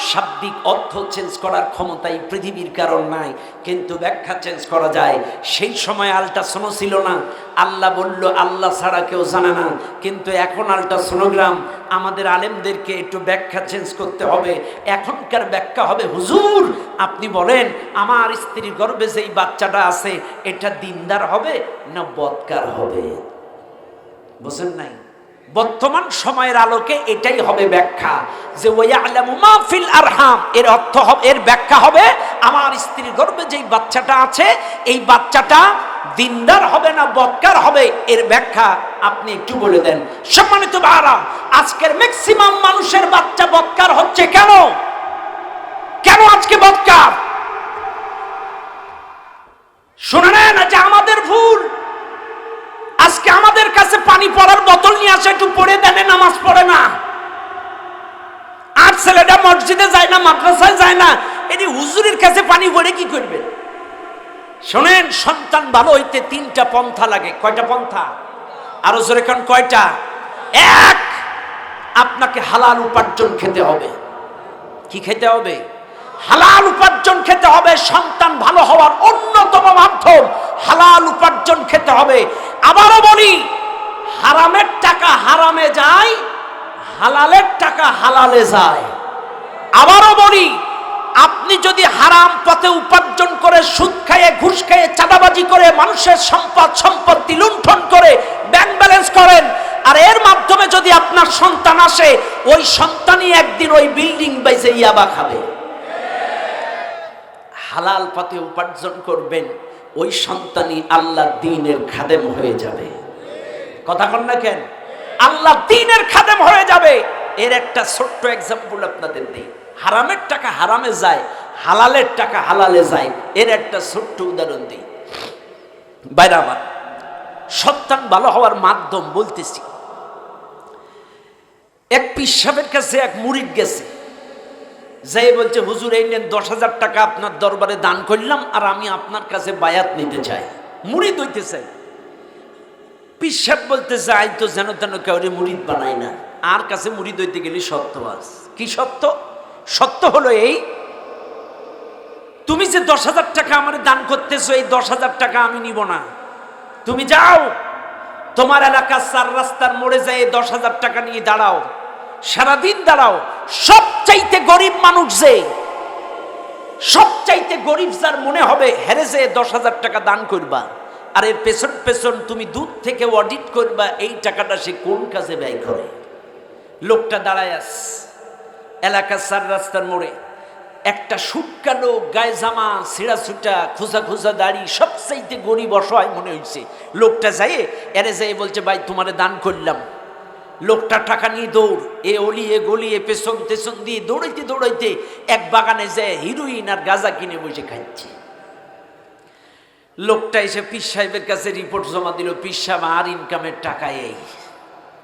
শাব্দিক অর্থ চেঞ্জ করার ক্ষমতাই পৃথিবীর কারণ নাই, কিন্তু ব্যাখ্যা চেঞ্জ করা যায়। সেই সময় আল্ট্রাসাউন্ড ছিল না, আল্লাহ বলল আল্লাহ ছাড়া কেউ জানে না, কিন্তু এখন আল্ট্রাসোনোগ্রাম। আমাদের আলেমদেরকে একটু ব্যাখ্যা চেঞ্জ করতে হবে। এখনকার ব্যাখ্যা হবে, হুজুর আপনি বলেন আমার স্ত্রীর গর্ভে যেই বাচ্চাটা আছে এটা দিনদার হবে না বদকার হবে? বুঝেন নাই? বর্তমান সময়ের আলোকে এটাই হবে ব্যাখ্যা, যে ওয়ায়ালামু মা ফিল আরহাম, এর অর্থ হবে, এর ব্যাখ্যা হবে আমার স্ত্রীর গর্ভে যেই বাচ্চাটা আছে এই বাচ্চাটা দিনদার হবে না বদকার হবে, এর ব্যাখ্যা আপনি একটু বলে দেন। সম্মানিত ভাইরা, আজকের ম্যাক্সিমাম মানুষের বাচ্চা বদকার হচ্ছে কেন? কেন আজকে বদকার? শুনে নেন, যে আমাদের ভুল। আজকে আমাদের কাছে পানি পড়ার বোতল নিয়ে আসে, একটু পড়ে দেন, নামাজ পড়ে না। আর ছেলেটা মসজিদে যায় না, মাদ্রাসায় যায় না, এটি হুজুরের কাছে পানি পড়ে কি করবেন? শোনেন, সন্তান ভালো হইতে তিনটা পন্থা লাগে। কয়টা পন্থা? আরো জোরে কোন কয়টা? এক, আপনাকে হালাল উপার্জন খেতে হবে। কি খেতে হবে? হালাল উপার্জন খেতে হবে। সন্তান ভালো হওয়ার অন্যতম মাধ্যম হালাল উপার্জন খেতে হবে। আবারও বলি, হারামের টাকা হারামে যায়, হালালের টাকা হালালে যায়। আবারও বলি, আপনি যদি হারাম পথে উপার্জন করে, সুদ খাইয়ে, ঘুষ খাইয়ে, চাঁদাবাজি করে, মানুষের সম্পত্তি লুণ্ঠন করে ব্যাংক ব্যালেন্স করেন, আর এর মাধ্যমে যদি আপনার সন্তান আসে, ওই সন্তানই একদিন ওই বিল্ডিং বাইসে ইয়াবা খাবে। হালাল পথে উপার্জন করবেন, ওই সন্তানই আল্লাহ দ্বীনের খাদেম হয়ে যাবে। কথা কন না কেন? আল্লাহ দ্বীনের খাদেম হয়ে যাবে। এর একটা ছোট্ট এক্সাম্পল আপনাদের দিই। হারামের টাকা হারামে যায়, হালালের টাকা হালালে যায়, এর একটা ছোট্ট উদাহরণ দিই। বাইরে আমার সন্তান ভালো হওয়ার মাধ্যম বলতেছি। এক পীর সাহেবের কাছে এক মুরিদ গেছে, যাই বলছে, হুজুর এই নেন 10,000 টাকা আপনার দরবারে দান করলাম, আর আমি আপনার কাছে বায়াত নিতে চাই, মুরিদ হইতে চাই। পীর সাহেব বলতে চাই, তো যেন তেন কেউরে মুরিদ বানাই না, আর কাছে মুরিদ হইতে গেলে সত্য আছে। কি সত্য? সত্য হলো এই, তুমি যে 10,000 টাকা আমার দান করতেছো, এই 10,000 টাকা আমি নিব না। তুমি যাও, তোমার এলাকার 4 রাস্তার মোড়ে যাই 10,000 টাকা নিয়ে দাঁড়াও, সারাদিন দাঁড়াও। সবচাইতে গরিব মানুষ যে, সবচাইতে গরিব যার মনে হবে, হেরে যে 10,000 টাকা দান করবা, আর এর পেছন পেছন তুমি দূর থেকে অডিট করবা এই টাকাটা সে কোন কাজে ব্যয় করে। লোকটা দাঁড়ায় আস এলাকার 4 রাস্তার মোড়ে, একটা শুটকালো গায়ে জামা, ছিঁড়া ছুটা, খোঁজা খোঁজা দাড়ি, সবচাইতে গরিব অসহায় মনে হয়েছে। লোকটা যাইয়ে এরে যাই বলছে, ভাই তোমারে দান করলাম। লোকটা টাকা নিয়ে দৌড়, এ অলিয়ে গলিয়ে পেছন টেছন দিয়ে দৌড়াইতে দৌড়াইতে এক বাগানে যায় হিরোইন আর গাঁজা কিনে বসে খাচ্ছে। লোকটা এসে পীর সাহেবের কাছে রিপোর্ট জমা দিল, পীর সাহেব আর ইনকামের টাকা এই।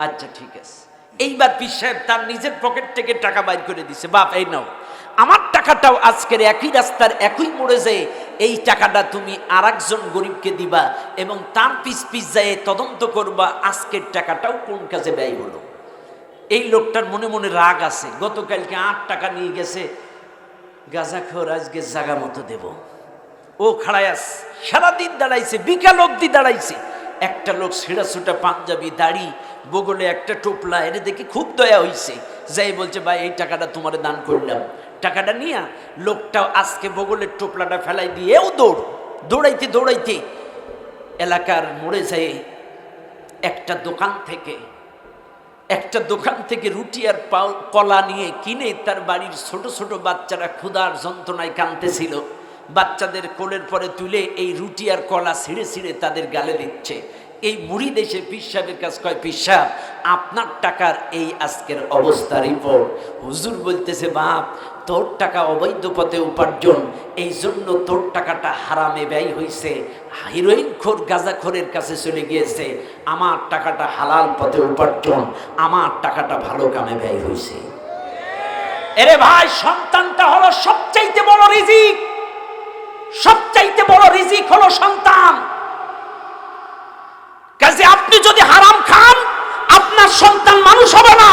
আচ্ছা ঠিক আছে। এইবার পীর সাহেব তার নিজের পকেট থেকে টাকা বাইর করে দিছে, বাপ এই নাও, আমার টাকাটাও আজকের একই রাস্তার একই মোড়ে যেয়ে এই টাকাটা তুমি আর একজন গরিবকে দিবা, এবং তার পিছ পিছ যায় তদন্ত করবা আজকের টাকাটাও কোন কাজে ব্যয় হলো। এই লোকটার মনে মনে রাগ আছে, গতকালকে 8 টাকা নিয়ে গেছে, গাঁজাখোর আজকে জাগা মতো দেব। ও খাড়ায়াস সারাদিন দাঁড়াইছে, বিকাল অব্দি দাঁড়াইছে। একটা লোক ছিঁড়া ছুটা পাঞ্জাবি, দাড়ি, বগলে একটা টোপলা, এটা দেখি খুব দয়া হইছে, যাই বলছে, ভাই এই টাকাটা তোমারে দান করলাম। টাকাটা নিয়া লোকটাও আজকে বগলের টোপলাটা ফেলাই দিয়ে ও দৌড়াইতে দৌড়াইতে এলাকার মোড়ে যায় একটা দোকান থেকে রুটি আর কলা নিয়ে কিনে তার বাড়ির ছোট ছোট বাচ্চারা ক্ষুধার যন্ত্রণায় কাঁদতেছিল, বাচ্চাদের কোলের পরে তুলে এই রুটি আর কলা ছিঁড়ে ছিঁড়ে তাদের গালে দিচ্ছে। এই মুরিদ এসে পীর সাহেবের কাছে কয়, পীর সাহেব আপনার টাকার এই আজকের অবস্থা রিপোর্ট। হুজুর বলতেছে, বাপ তোর টাকা অবৈধ পথে উপার্জন, এই জন্য তোর টাকাটা হারামে ব্যয় হয়েছে, হিরোইন খোর গাঁজাখোরের কাছে চলে গিয়েছে। আমার টাকাটা হালাল পথে উপার্জন, আমার টাকাটা ভালো কামে ব্যয় হয়েছে। এরে ভাই, সন্তানটা হলো সবচাইতে বড় রিজিক, সবচাইতে বড় রিজিক হলো সন্তান। কাজে আপনি যদি হারাম খান, আপনার সন্তান মানুষ হবে না,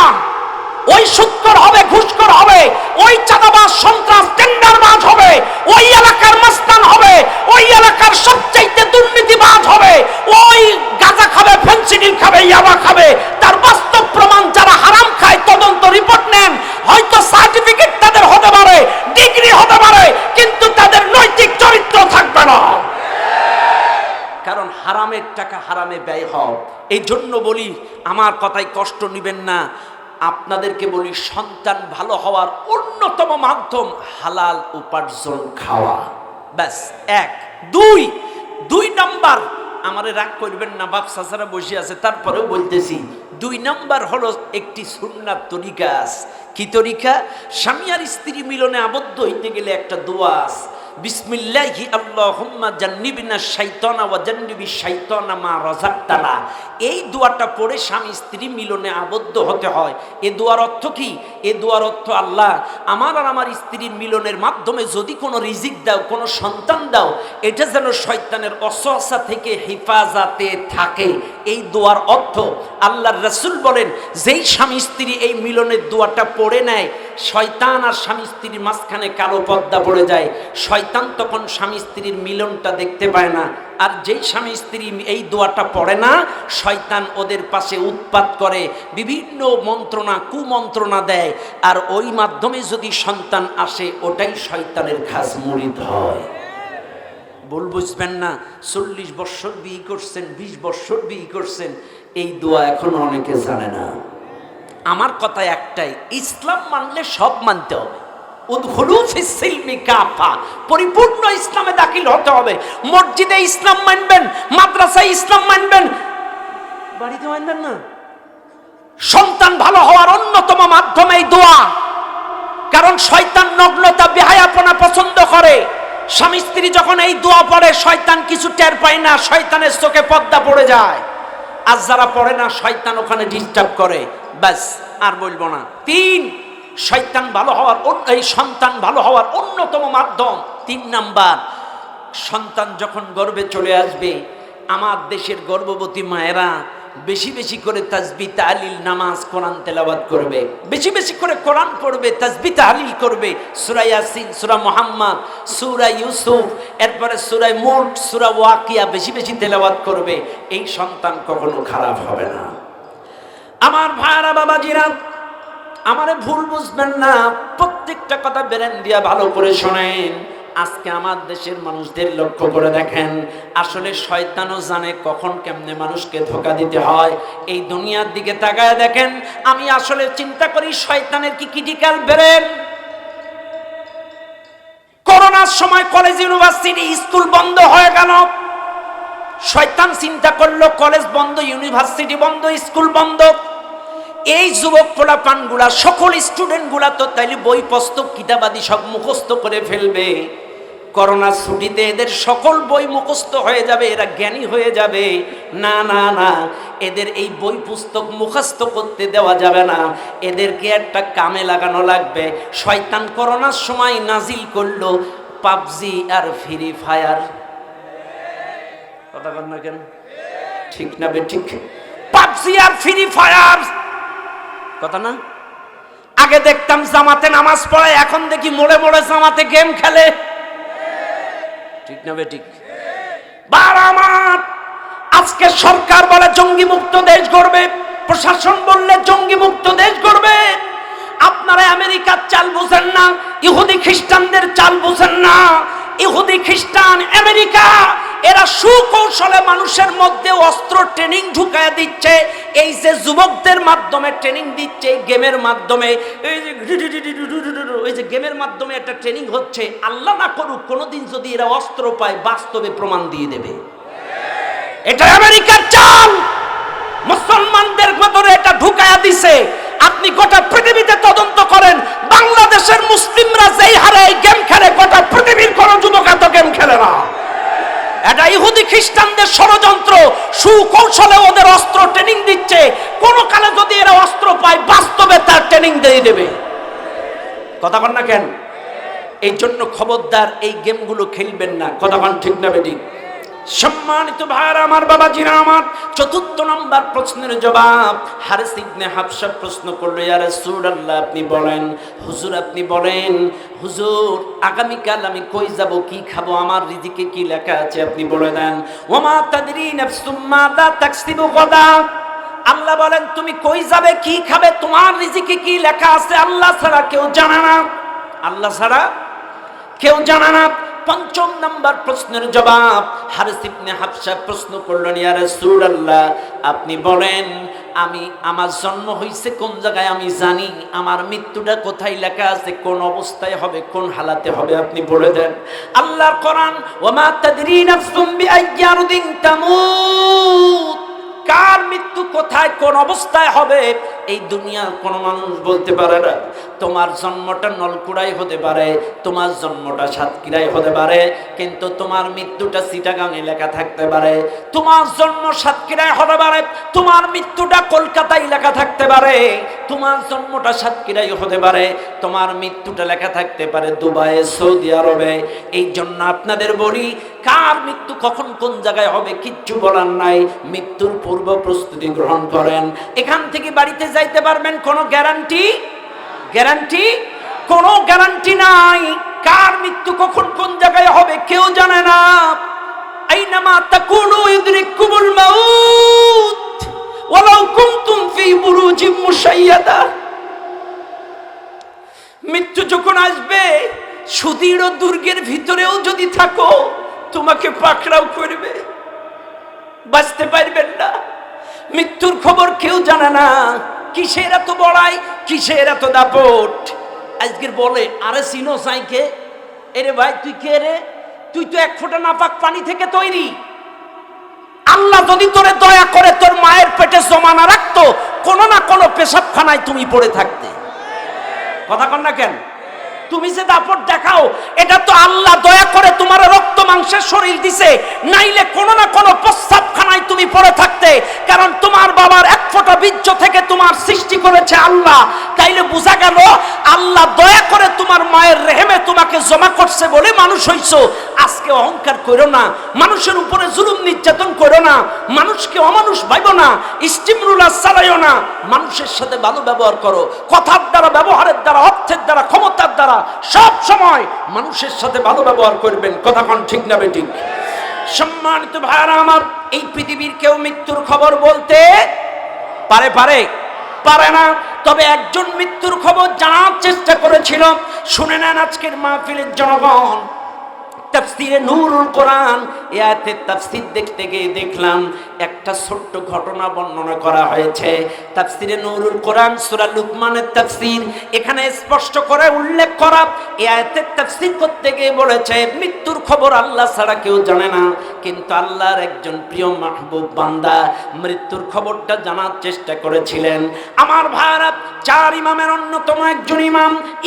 ওই সুদখোর হবে, ঘুষখোর হবে, ওই চাঁদাবাজ, সন্ত্রাস, টেন্ডারবাজ হবে, ওই এলাকার মাস্তান হবে, ওই এলাকার সবচাইতে দুর্নীতিবাজ হবে, ওই গাঁজা খাবে, ফেনসিডিল খাবে, ইয়াবা খাবে। তার বাস্তব প্রমাণ যারা হারাম খায়, তদন্ত রিপোর্ট নেন, হয়তো সার্টিফিকেট তাদের হতে পারে, ডিগ্রি হতে পারে, কিন্তু তাদের নৈতিক চরিত্র থাকবে না। কারণ হারামের টাকা হারামে ব্যয় হয়। এই জন্য বলি, আমার কথায় কষ্ট নেবেন না, আপনাদেরকে বলি, সন্তান ভালো হওয়ার অন্যতম মাধ্যম হালাল উপার্জন খাওয়া। ব্যাস এক। দুই নাম্বার, আমারে রাগ করবেন না, বাপ চাচারা বসে আছে তারপরেও বলতেছি, 2 নাম্বার হলো একটি সুন্নাত তরিকা আছে। কি তরিকা? স্বামী আর স্ত্রী মিলনে আবদ্ধ হইতে গেলে একটা দোয়া আছে, বিসমিল্লাহি আল্লাহুম্মা জান্নিবনা শাইতানা ওয়া জান্নিবিশ শাইতানা মা রাযাকতানা। এই দোয়াটা পড়ে স্বামী স্ত্রী মিলনে আবদ্ধ হতে হয়। এই দোয়ার অর্থ কি? এই দোয়ার অর্থ, আল্লাহ আমার আর আমার স্ত্রীর মিলনের মাধ্যমে যদি কোনো রিজিক দাও, কোনো সন্তান দাও, এটা যেন শয়তানের ওয়াসওয়াসা থেকে হেফাজতে থাকে। এই দোয়ার অর্থ। আল্লাহর রাসূল বলেন, যেই স্বামী স্ত্রী এই মিলনের দোয়াটা পড়ে নেয়, শয়তান আর স্বামী স্ত্রীর মাঝখানে কালো পর্দা পড়ে যায়। শয়তান তখন স্বামী স্ত্রীর মিলনটা দেখতে পায় না। আর যেই স্বামী স্ত্রী এই দোয়াটা পড়ে না, শয়তান ওদের পাশে উৎপাত করে, বিভিন্ন মন্ত্রণা কুমন্ত্রণা দেয়, আর ওই মাধ্যমে যদি সন্তান আসে, ওটাই শয়তানের খাস মুরিদ হয়। বল বুঝবেন না? 40 বছর বিয়ে করছেন, 20 বছর বিয়ে করছেন, এই দোয়া এখনো অনেকে জানে না। আমার কথা একটাই, ইসলাম মানলে সব মানতে হবে। উদখুলু ফিস সিলমি কাফা, পরিপূর্ণ ইসলামে দাখিল হতে হবে। মসজিদে ইসলাম মানবেন, মাদ্রাসায় ইসলাম মানবেন, বাড়িতে মানবেন না। সন্তান ভালো হওয়ার অন্যতম মাধ্যম এই দোয়া। কারণ শয়তান নগ্নতা, বেহায়াপনা পছন্দ করে। স্বামী স্ত্রী যখন এই দোয়া পড়ে, শয়তান কিছু টের পায় না, শয়তানের চোখে পর্দা পড়ে যায়। আর যারা পড়ে না, শয়তান ওখানে ডিস্টার্ব করে। ব্যাস, আর বলবো না। 3, শয়তান ভালো হওয়ার, এই সন্তান ভালো হওয়ার অন্যতম মাধ্যম। 3 নাম্বার, সন্তান যখন গর্ভে চলে আসবে, আমার দেশের গর্ভবতী মায়েরা বেশি বেশি করে তাসবিহ তাহলিল, নামাজ, কোরআন তেলাওয়াত করবে, বেশি বেশি করে কোরআন পড়বে, তাসবিহ তাহলিল করবে। সূরা ইয়াসিন, সূরা মুহাম্মদ, সূরা ইউসুফ, এরপরে সূরা মুলক, সূরা ওয়াকিয়া বেশি বেশি তেলাওয়াত করবে। এই সন্তান কখনো খারাপ হবে না। আমার ভাইরা, বাবাজিরা, আমারে ভুল বুঝবেন না, প্রত্যেকটা কথা বেরেন দিয়া ভালো করে শোনেন। আজকে আমার দেশের মানুষদের লক্ষ্য করে দেখেন, আসলে শয়তানও জানে কখন কেমনে মানুষকে ধোঁকা দিতে হয়। এই দুনিয়ার দিকে তাকায় দেখেন, আমি আসলে চিন্তা করি শয়তানের কি ক্রিটিক্যাল ব্রেন। করোনার সময় কলেজ, ইউনিভার্সিটি, স্কুল বন্ধ হয়ে গেল। শয়তান চিন্তা করলো কলেজ বন্ধ, ইউনিভার্সিটি বন্ধ, স্কুল বন্ধ, এই যুবক পোলাপানগুলা, সকল স্টুডেন্টগুলা তো তাইলে বই পুস্তক কিতাবাদি সব মুখস্থ করে ফেলবে। করোনার ছুটিতে এদের সকল বই মুখস্থ হয়ে যাবে, এরা জ্ঞানী হয়ে যাবে। না না না, এদের এই বই পুস্তক মুখস্থ করতে দেওয়া যাবে না, এদেরকে একটা কামে লাগানো লাগবে। শয়তান করোনার সময় নাজিল করলো পাবজি আর ফ্রি ফায়ার। কথা বল না কেন? ঠিক না বে ঠিক? পাবজি আর ফ্রি ফায়ার, কথা না? আগে দেখতাম জামাতে নামাজ পড়ে, এখন দেখি মোড়ে মোড়ে জামাতে গেম খেলে। ঠিক না বে ঠিক? বারামাত, আজকে সরকার বলে জঙ্গি মুক্ত দেশ গড়বে, প্রশাসন বললে জঙ্গি মুক্ত দেশ গড়বে। আপনারা আমেরিকার চাল বুঝেন না, ইহুদি খ্রিস্টানদের চাল বুঝেন না। ইহুদি খ্রিস্টান আমেরিকা এরা সুকৌশলে মানুষের মধ্যে অস্ত্র ট্রেনিং ঢুকায় দিচ্ছে। এই যে যুবকদের মাধ্যমে ট্রেনিং দিচ্ছে, গেমের মাধ্যমে, এই যে গেমের মাধ্যমে একটা ট্রেনিং হচ্ছে। আল্লাহ না করুক কোনোদিন যদি এরা অস্ত্র পায়, বাস্তবে প্রমাণ দিয়ে দেবে। এটা আমেরিকার চাল, মুসলমানদের ভেতরে এটা ঢুকায়া দিছে। আপনি গোটা পৃথিবীতে তদন্ত করেন, বাংলাদেশের মুসলিমরা যেই হারে গেম খেলে, গোটা পৃথিবীর কোন যুবক এত গেম খেলে না। এটা ইহুদি খ্রিস্টানদের ষড়যন্ত্র, সুকৌশলে ওদের অস্ত্র ট্রেনিং দিচ্ছে। কোন কালে যদি এরা অস্ত্র পায়, বাস্তবে তার ট্রেনিং দিয়ে দেবে। কথা বল না কেন? এই জন্য খবরদার এই গেমগুলো খেলবেন না। কথা বল ঠিক না বেটি? সম্মানিত ভাইরা আমার, বাবাজিরা আমার, 4 নম্বর প্রশ্নের জবাব হারিস ইবনে হাবশা প্রশ্ন করলো, ইয়া রাসূলুল্লাহ আপনি বলেন, হুজুর আপনি বলেন, হুজুর আগামীকাল আমি কই যাব, কি খাবো, আমার রিজিকে কি লেখা আছে আপনি বলে দেন। ওমা তাদরি নাফসুম মাযা তাকসিবু গাদা, আল্লাহ বলেন তুমি কই যাবে, কি খাবে, তোমার রিজিকে কি লেখা আছে আল্লাহ ছাড়া কেউ জানে না। আল্লাহ ছাড়া কেউ জানে না। 5 নম্বর প্রশ্নের জবাব হারিস ইবনে হাবশা প্রশ্ন করলেন, ইয়া রাসূলুল্লাহ আপনি বলেন, আমি আমার জন্ম হইছে কোন জায়গায় আমি জানি, আমার মৃত্যুটা কোথায় লেখা আছে, কোন অবস্থায় হবে, কোন হালাতে হবে আপনি বলে দেন। আল্লাহর কোরআন, ওমা তাদরি নাফসুম বিআইয়ি আরদিন তামুত, কার মৃত্যু কোথায় কোন অবস্থায় হবে এই দুনিয়ার কোনো মানুষ বলতে পারে না তোমার জন্মটা নলকুড়াই হতে পারে, তোমার জন্মটা সাতক্ষীরায় হতে পারে, কিন্তু তোমার মৃত্যুটা চিটাগাঙে লেখা থাকতে পারে। তোমার জন্ম সাতক্ষীরায় হতে পারে, তোমার মৃত্যুটা কলকাতায় লেখা থাকতে পারে। তোমার জন্মটা সাতক্ষীরায় হতে পারে, তোমার মৃত্যুটা লেখা থাকতে পারে দুবাই, সৌদি আরবে। এই জন্য আপনাদের বলি, কার মৃত্যু কখন কোন জায়গায় হবে কিচ্ছু বলার নাই। মৃত্যুর পূর্ব প্রস্তুতি গ্রহণ করেন। এখান থেকে বাড়িতে যাইতে পারবেন কোনো গ্যারান্টি কোনো গ্যারান্টি নাই। কার মৃত্যু কখন কোন জায়গায় হবে কেউ জানে না। আইনামা তাকুনু ইউদরিকুমুল মাউত ওয়ালাউ কুনতুম ফি বুরুজিম মুশাইয়াদা। মৃত্যু যখন আসবে, সুদৃঢ় দুর্গের ভিতরেও যদি থাকো, তোমাকে পাকড়াও করবে, বাঁচতে পারবেন না। মৃত্যুর খবর কেউ জানে না। কিসের এত বড়াই, কিসের এত দাপট। আজকের বলে, আরে চিনো সাইকে, এরে ভাই তুই কে রে? তুই তো এক ফোঁটা নাপাক পানি থেকে তৈরি। আল্লাহ যদি তোরে দয়া করে তোর মায়ের পেটে জমা না রাখতো, কোনো না কোনো পেশাবখানায় তুমি পড়ে থাকতে। কথা কন না কেন? তুমি যে দাপট দেখাও, এটা তো আল্লাহ দয়া করে তোমার রক্ত মাংসের শরীর দিছে, নাইলে কোনো না কোনো প্রস্রাবখানায় তুমি পড়ে থাকতে। কারণ তোমার বাবার এক ফোঁটা বীর্য থেকে তোমার সৃষ্টি করেছে আল্লাহ। তাইলে বোঝা গেল আল্লাহ দয়া করে তোমার মায়ের রেহেমে তোমাকে জমা করছে বলে মানুষ হইছো। আজকে অহংকার করো না, মানুষের উপরে জুলুম নির্যাতন করো না, মানুষকে অমানুষ ভাইবো না, ইস্টিমরুলা চালাইও না। মানুষের সাথে ভালো ব্যবহার করো, কথার দ্বারা, ব্যবহারের দ্বারা, অর্থের দ্বারা, ক্ষমতার দ্বারা। সব সময় মানুষের সাথে ভালো ব্যবহার করবেন। কথা কোন ঠিক না বেঠিক? সম্মানিত ভাইরা আমার, এই পৃথিবীর কেউ মৃত্যুর খবর বলতে পারে না। তবে একজন মৃত্যুর খবর জানার চেষ্টা করেছিল। শুনে নেন আজকের মাহফিলের জনগণ। তাফসিরে নূরুল কোরআন এই আয়াতের তাফসীর দেখতে গিয়ে দেখলাম একটা ছোট্ট ঘটনা বর্ণনা করা হয়েছে। তাফসিরে নূরুল কোরআন সূরা লুকমানের তাফসীর, এখানে স্পষ্ট করে উল্লেখ করা। এই আয়াতের তাফসীর করতে গিয়ে বলেছে, মৃত্যুর খবর আল্লাহ ছাড়া কেউ জানে না, কিন্তু আল্লাহর একজন প্রিয় মাহবুব বান্দা মৃত্যুর খবরটা জানার চেষ্টা করেছিলেন। আমার ভাইরা, চার ইমামের অন্যতম একজন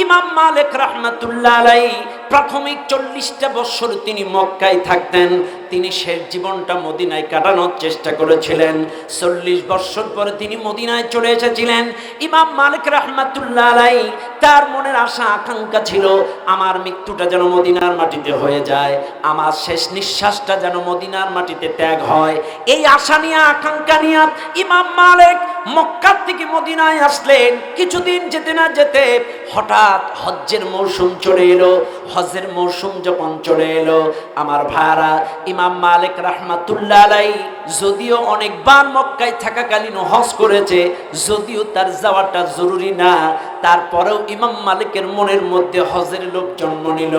ইমাম মালিক রাহমাতুল্লাহ আলাইহি প্রাথমিক 40টা বছর তিনি মক্কায় থাকতেন। তিনি শেষ জীবনটা মদিনায় কাটানোর চেষ্টা করেছিলেন। 40 বছর পরে তিনি মদিনায় চলে এসেছিলেন। ইমাম মালিক রাহমাতুল্লাহ আলাইহি তার মনের আশা আকাঙ্ক্ষা ছিল, আমার মৃত্যুটা যেন মদিনার মাটিতে হয়ে যায়, আমার শেষ নিঃশ্বাসটা যেন মদিনার মাটিতে ত্যাগ হয়। এই আশা নিয়ে, আকাঙ্ক্ষা নিয়ে ইমাম মালিক মক্কা থেকে মদিনায় আসলেন। কিছুদিন যেতে না যেতে হঠাৎ হজ্জের মৌসুম চলে এলো। হজের মৌসুম যখন চলে এলো, আমার ভাইরা, ইমাম মালিক রাহমাতুল্লাহ আলাইহি যদিও অনেকবার মক্কায় থাকাকালীন হজ করেছে, যদিও তার যাওয়াটা জরুরি না, তারপরেও ইমাম মালিকের মনের মধ্যে হজের লোভ জন্ম নিল।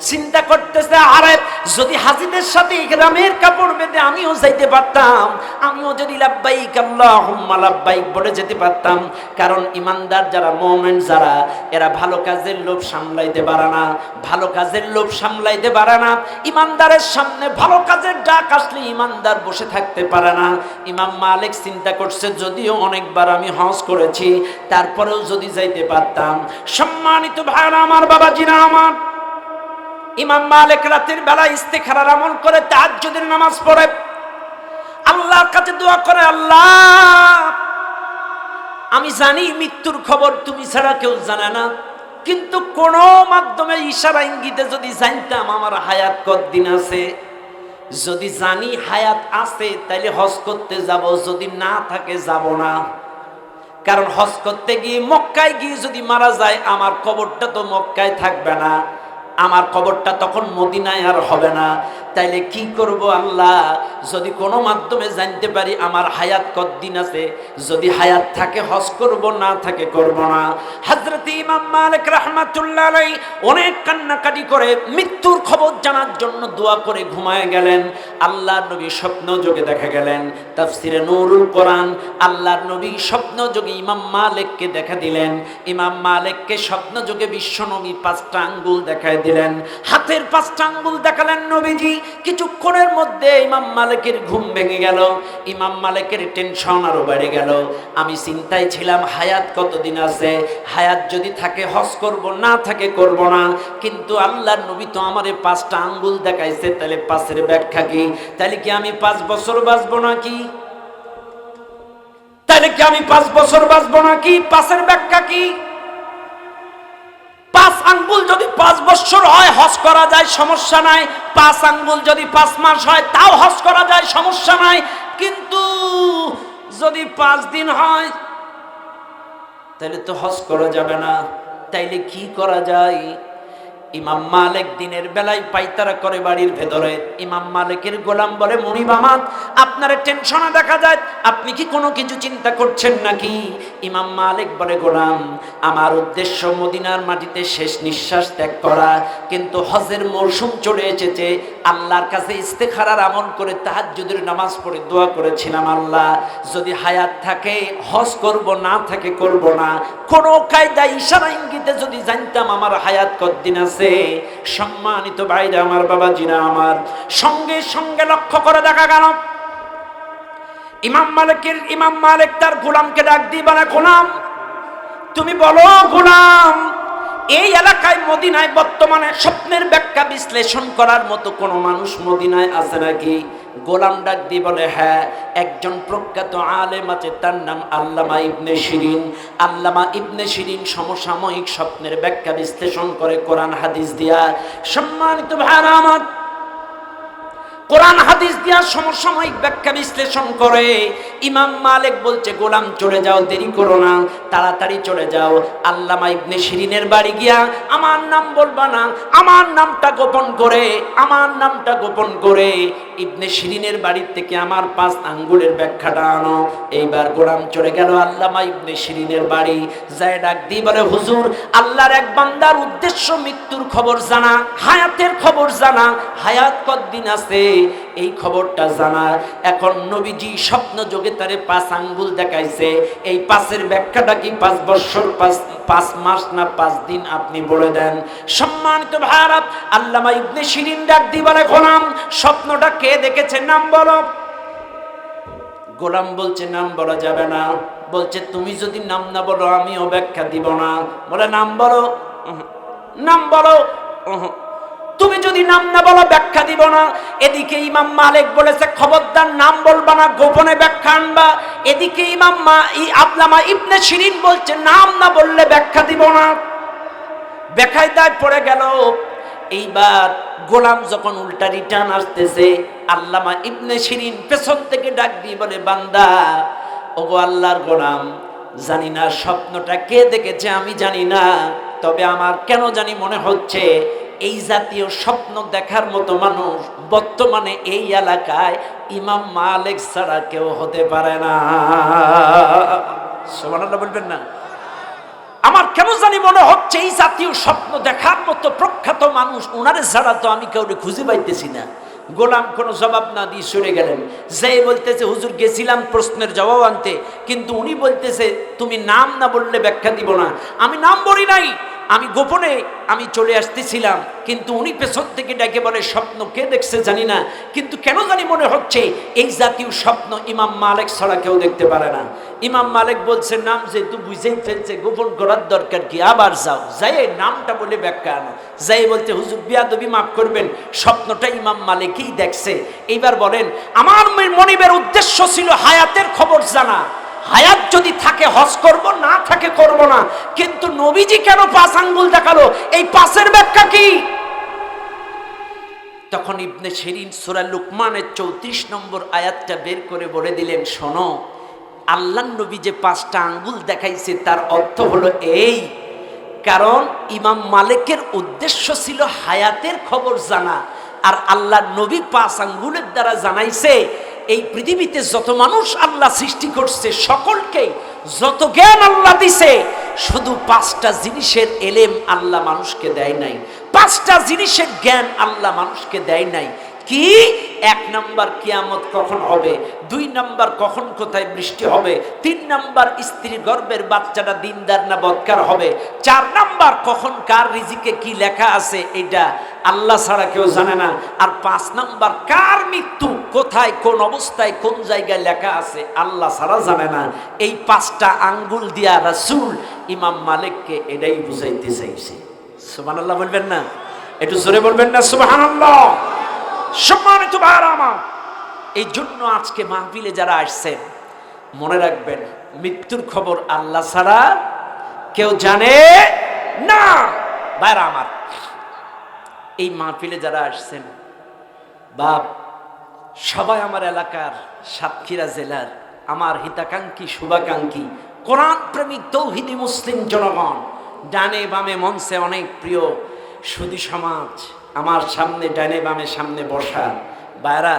চিন্তা করতেছে, আরে যদি হাজিদের সাথে ইহরামের কাপড় বেঁধে আমিও যাইতে পারতাম, আমিও যদি লাব্বাইক আল্লাহুম্মা লাব্বাইক বলে যেতে পারতাম। কারণ ইমানদার যারা, মুমিন যারা, এরা ভালো কাজের লোভ সামলাইতে পারে না, ভালো কাজের লোভ সামলাইতে পারে না। ইমানদারের সামনে ভালো কাজের ডাক আসলে ইমানদার বসে থাকতে পারে না। ইমাম মালিক চিন্তা করছে, যদিও অনেকবার আমি হজ করেছি, তারপরেও যদি যাইতে পারতাম। সম্মানিত ভাইরা আমার, বাবাজিরা আমার, ইমাম মালিক রাতের বেলা ইস্তিখারার আমল করে তাহাজ্জুদের নামাজ পড়ে আল্লাহর কাছে দোয়া করে, আল্লাহ আমি জানি মৃত্যুর খবর তুমি ছাড়া কেউ জানে না, কিন্তু কোন মাধ্যমে ইশারা ইঙ্গিতে যদি জানতাম আমার হায়াত কতদিন আছে, যদি জানি হায়াত আছে তাইলে হজ করতে যাব, যদি না থাকে যাব না। কারণ হজ করতে গিয়ে মক্কায় গিয়ে যদি মারা যায়, আমার কবরটা তো মক্কায় থাকবে না, আমার কবরটা তখন মদিনায় আর হবে না। তাইলে কি করব আল্লাহ, যদি কোনো মাধ্যমে জানতে পারি আমার হায়াত কতদিন আছে, যদি হায়াত থাকে হজ করব, না থাকে করব না। হযরত ইমাম মালিক রাহমাতুল্লাহ আলাইহি অনেক কান্নাকাটি করে মৃত্যুর খবর জানার জন্য দোয়া করে ঘুমায় গেলেন। আল্লাহর নবী স্বপ্ন যোগে দেখা গেলেন। তাফসিরে নূরুল কোরআন, আল্লাহর নবী স্বপ্ন যোগে ইমাম মালিককে দেখা দিলেন। ইমাম মালিককে স্বপ্ন যোগে বিশ্ব নবী 5টা আঙ্গুল দেখায় দিলেন, হাতের 5টা আঙ্গুল দেখালেন নবীজি। কিছুক্ষণের মধ্যে ইমাম মালিকের ঘুম ভেঙে গেল, ইমাম মালিকের টেনশন আরো বেড়ে গেল। আমি চিন্তায় ছিলাম হায়াত কতদিন আছে, হায়াত যদি থাকে হজ করব, না থাকে করব না। কিন্তু আল্লাহর নবী তো আমারে 5টা আঙ্গুল দেখাইছে, তাহলে 5-এর ব্যাখ্যা কি? তাহলে কি আমি 5 বছর বাঁচবো নাকি? তাহলে কি আমি 5 বছর বাঁচবো নাকি? 5-এর ব্যাখ্যা কি? 5 আঙ্গুল যদি 5 বছর হয় হজ করা যায়, সমস্যা নাই। 5 আঙ্গুল যদি 5 মাস হয় তাও হজ করা যায়, সমস্যা নাই। কিন্তু যদি 5 দিন হয় তাহলে তো হজ করা যাবে না। তাইলে কি করা যায়? ইমাম মালিক দিনের বেলায় পাইতারা করে বাড়ির ভেতরে। ইমাম মালিকের গোলাম বলে, মুনিব আমার, আপনার টেনশনে দেখা যায়, আপনি কি কোনো কিছু চিন্তা করছেন নাকি? ইমাম মালিক বলে, গোলাম, আমার উদ্দেশ্য মদিনার মাটিতে শেষ নিঃশ্বাস ত্যাগ করা, কিন্তু হজের মৌসুম চলে এসেছে। আল্লাহর কাছে ইস্তেখারার আমল করে তাহাজ্জুদের নামাজ পড়ে দোয়া করেছিলাম, আল্লাহ যদি হায়াত থাকে হজ করব, না থাকে করব না। কোন কায়দা ইশারা ইঙ্গিতে যদি জানতাম আমার হায়াত কতদিন আছে। সম্মানিত ভাইরা আমার, বাবাজিরা আমার, সঙ্গে সঙ্গে লক্ষ্য করে দেখা গেল ইমাম মালিক তার গোলামকে ডাক দিয়ে বলে, গোলাম তুমি বলো, গোলাম এই এলাকায় মদিনায় বর্তমানে স্বপ্নের ব্যাখ্যা বিশ্লেষণ করার মতো কোন মানুষ মদিনায় আছে নাকি? গোলাম ডাক দিয়ে বলে, হ্যাঁ, একজন প্রখ্যাত আলেম আছে, তার নাম আল্লামা ইবনে শিরিন। আল্লামা ইবনে শিরিন সমসাময়িক স্বপ্নের ব্যাখ্যা বিশ্লেষণ করে কোরআন হাদিস দিয়া। সম্মানিত ভাইরা আমার, কোরআন হাদিস দিয়া সমসাময়িক ব্যাখ্যা বিশ্লেষণ করে। ইমাম মালিক বলছে, গোলাম চলে যাও, দেরি করো না, তাড়াতাড়ি চলে যাও। আল্লামা ইবনে শিরিনের বাড়ি গিয়া আমার নাম বলবা না, আমার নামটা গোপন করে ইবনে শিরিনের বাড়ির থেকে আমার 5 আঙ্গুলের ব্যাখ্যাটা আনো। এইবার গোলাম চলে গেল আল্লামা ইবনে শিরিনের বাড়ি, যায় ডাক দিয়ে বলে, হুজুর, আল্লাহর এক বান্দার উদ্দেশ্য মৃত্যুর খবর জানা, হায়াতের খবর জানা, হায়াত কতদিন আছে এই খবরটা জানা। এখন নবীজি স্বপ্ন যোগে তারে 5 আঙ্গুল দেখাইছে, এই 5-এর ব্যাখ্যাটা কি 5 বছর, 5 মাস না 5 দিন? আপনি বলে দেন। সম্মানিত ভাইরা, আল্লামা ইবনে শিরিন ডাক দিয়ে বলে, গোলাম স্বপ্নটা কে দেখেছে, নাম বলো। গোলাম বলছে, নাম বলা যাবে না। বলছে, তুমি যদি নাম না বলো আমিও ব্যাখ্যা দিব না। বলে, নাম বলো। নাম বলো। তুমি যদি নাম না বলো ব্যাখ্যা দিব না। এদিকে ইমাম মালিক বলেছে, খবরদার নাম বলবা না, গোপনে ব্যাখ্যা আনবা। এদিকে আল্লামা ইবনে শিরিন বলছে, নাম না বললে ব্যাখ্যা দিব না। বেকায়দায় পড়ে গেল। এইবার গোলাম যখন উল্টা রিটার্ন আসতেছে, আল্লামা ইবনে শিরিন পেছন থেকে ডাক দিয়ে বলে, বান্দা, ওগো আল্লাহর গোলাম, জানি না স্বপ্নটা কে দেখেছে, আমি জানি না, তবে আমার কেন জানি মনে হচ্ছে এই জাতীয় স্বপ্ন দেখার মতো মানুষ বর্তমানে এই এলাকায় ইমাম মালিক ছাড়া কেউ হতে পারে না। সুবহানাল্লাহ বলবেন না? আমার কেন জানি মনে হচ্ছে এই জাতীয় স্বপ্ন দেখার মতো প্রখ্যাত মানুষ উনারে ছাড়া তো আমি কাউকে খুঁজে পাইতেছি না। গোলাম কোনো জবাব না দিয়ে সরে গেলেন। যেই বলতেছে, হুজুর গেছিলাম প্রশ্নের জবাব আনতে, কিন্তু উনি বলতেছে তুমি নাম না বললে ব্যাখ্যা দিব না। আমি নাম বলি নাই, আমি গোপনে আমি চলে আসতেছিলাম, কিন্তু উনি পেছন থেকে ডেকে বলে, স্বপ্ন কে দেখছে জানি না, কিন্তু কেন জানি মনে হচ্ছে এই জাতীয় স্বপ্ন ইমাম মালিক ছাড়া কেউ দেখতে পারে না। ইমাম মালিক বলছে, নাম যেহেতু বুঝেই ফেলছে, গোপন করার দরকার কি, আবার যাও, যাই নামটা বলে ব্যাখ্যা আনো। যাই বলতে, হুজুর বিয়াদবি মাফ করবেন, স্বপ্নটা ইমাম মালিকই দেখছে। এইবার বলেন, আমার মনিবের উদ্দেশ্য ছিল হায়াতের খবর জানা, হায়াত যদি থাকে হজ করব, না থাকে করব না। কিন্তু নবীজি কেন 5 আঙ্গুল দেখালো, এই 5-এর ব্যাখ্যা কি? তখন ইবনে শিরিন সূরা লুকমানের 34 নম্বর আয়াতটা বের করে বলে দিলেন, শোনো, আল্লাহর নবী যে 5টা আঙ্গুল দেখাইছে তার অর্থ হলো এই, কারণ ইমাম মালিকের উদ্দেশ্য ছিল হায়াতের খবর জানা, আর আল্লাহর নবী 5 আঙ্গুলের দ্বারা জানাইছে এই পৃথিবীতে যত মানুষ আল্লাহ সৃষ্টি করছে সকলকে যত জ্ঞান আল্লাহ দিছে, শুধু 5টা জিনিসের এলেম আল্লাহ মানুষকে দেয় নাই, 5টা জিনিসের জ্ঞান আল্লাহ মানুষকে দেয় নাই। কি? 1 নাম্বার কিয়ামত কখন হবে, 2 নাম্বার কখন কোথায় বৃষ্টি হবে, 3 নাম্বার স্ত্রীর গর্ভের বাচ্চাটা দিনদার না বদকার হবে, 4 নাম্বার কখন কার রিজিকে কি লেখা আছে এটা আল্লাহ ছাড়া কেউ জানে না, আর 5 নাম্বার কার মৃত্যু কোথায় কোন অবস্থায় কোন জায়গায় লেখা আছে আল্লাহ ছাড়া জানে না। এই 5টা আঙ্গুল দিয়া রাসূল ইমাম মালিককে এটাই বুঝাইতে চাইছে। সুবহানাল্লাহ বলবেন না? একটু জোরে বলবেন না সুবহানাল্লাহ? সম্মানিত ভাইরা আমার, এই জন্য আজকে মাহফিলে যারা আসছেন মনে রাখবেন, মৃত্যুর খবর আল্লাহ ছাড়া কেউ জানে না। ভাইরা আমার, এই মাহফিলে যারা আসছেন বাপ, সবাই আমার এলাকার সাতক্ষীরা জেলার আমার হিতাকাঙ্ক্ষী শুভাকাঙ্ক্ষী কোরআন প্রেমিক তৌহিদি মুসলিম জনগণ, ডানে বামে মঞ্চে অনেক প্রিয় সুধী সমাজ, আমার সামনে ডানে বামে সামনে বসা ভাইরা,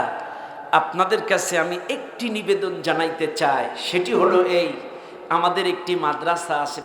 আপনাদের কাছে আমি একটি নিবেদন জানাইতে চাই। সেটি হলো এই, আমাদের একটি মাদ্রাসা আছে।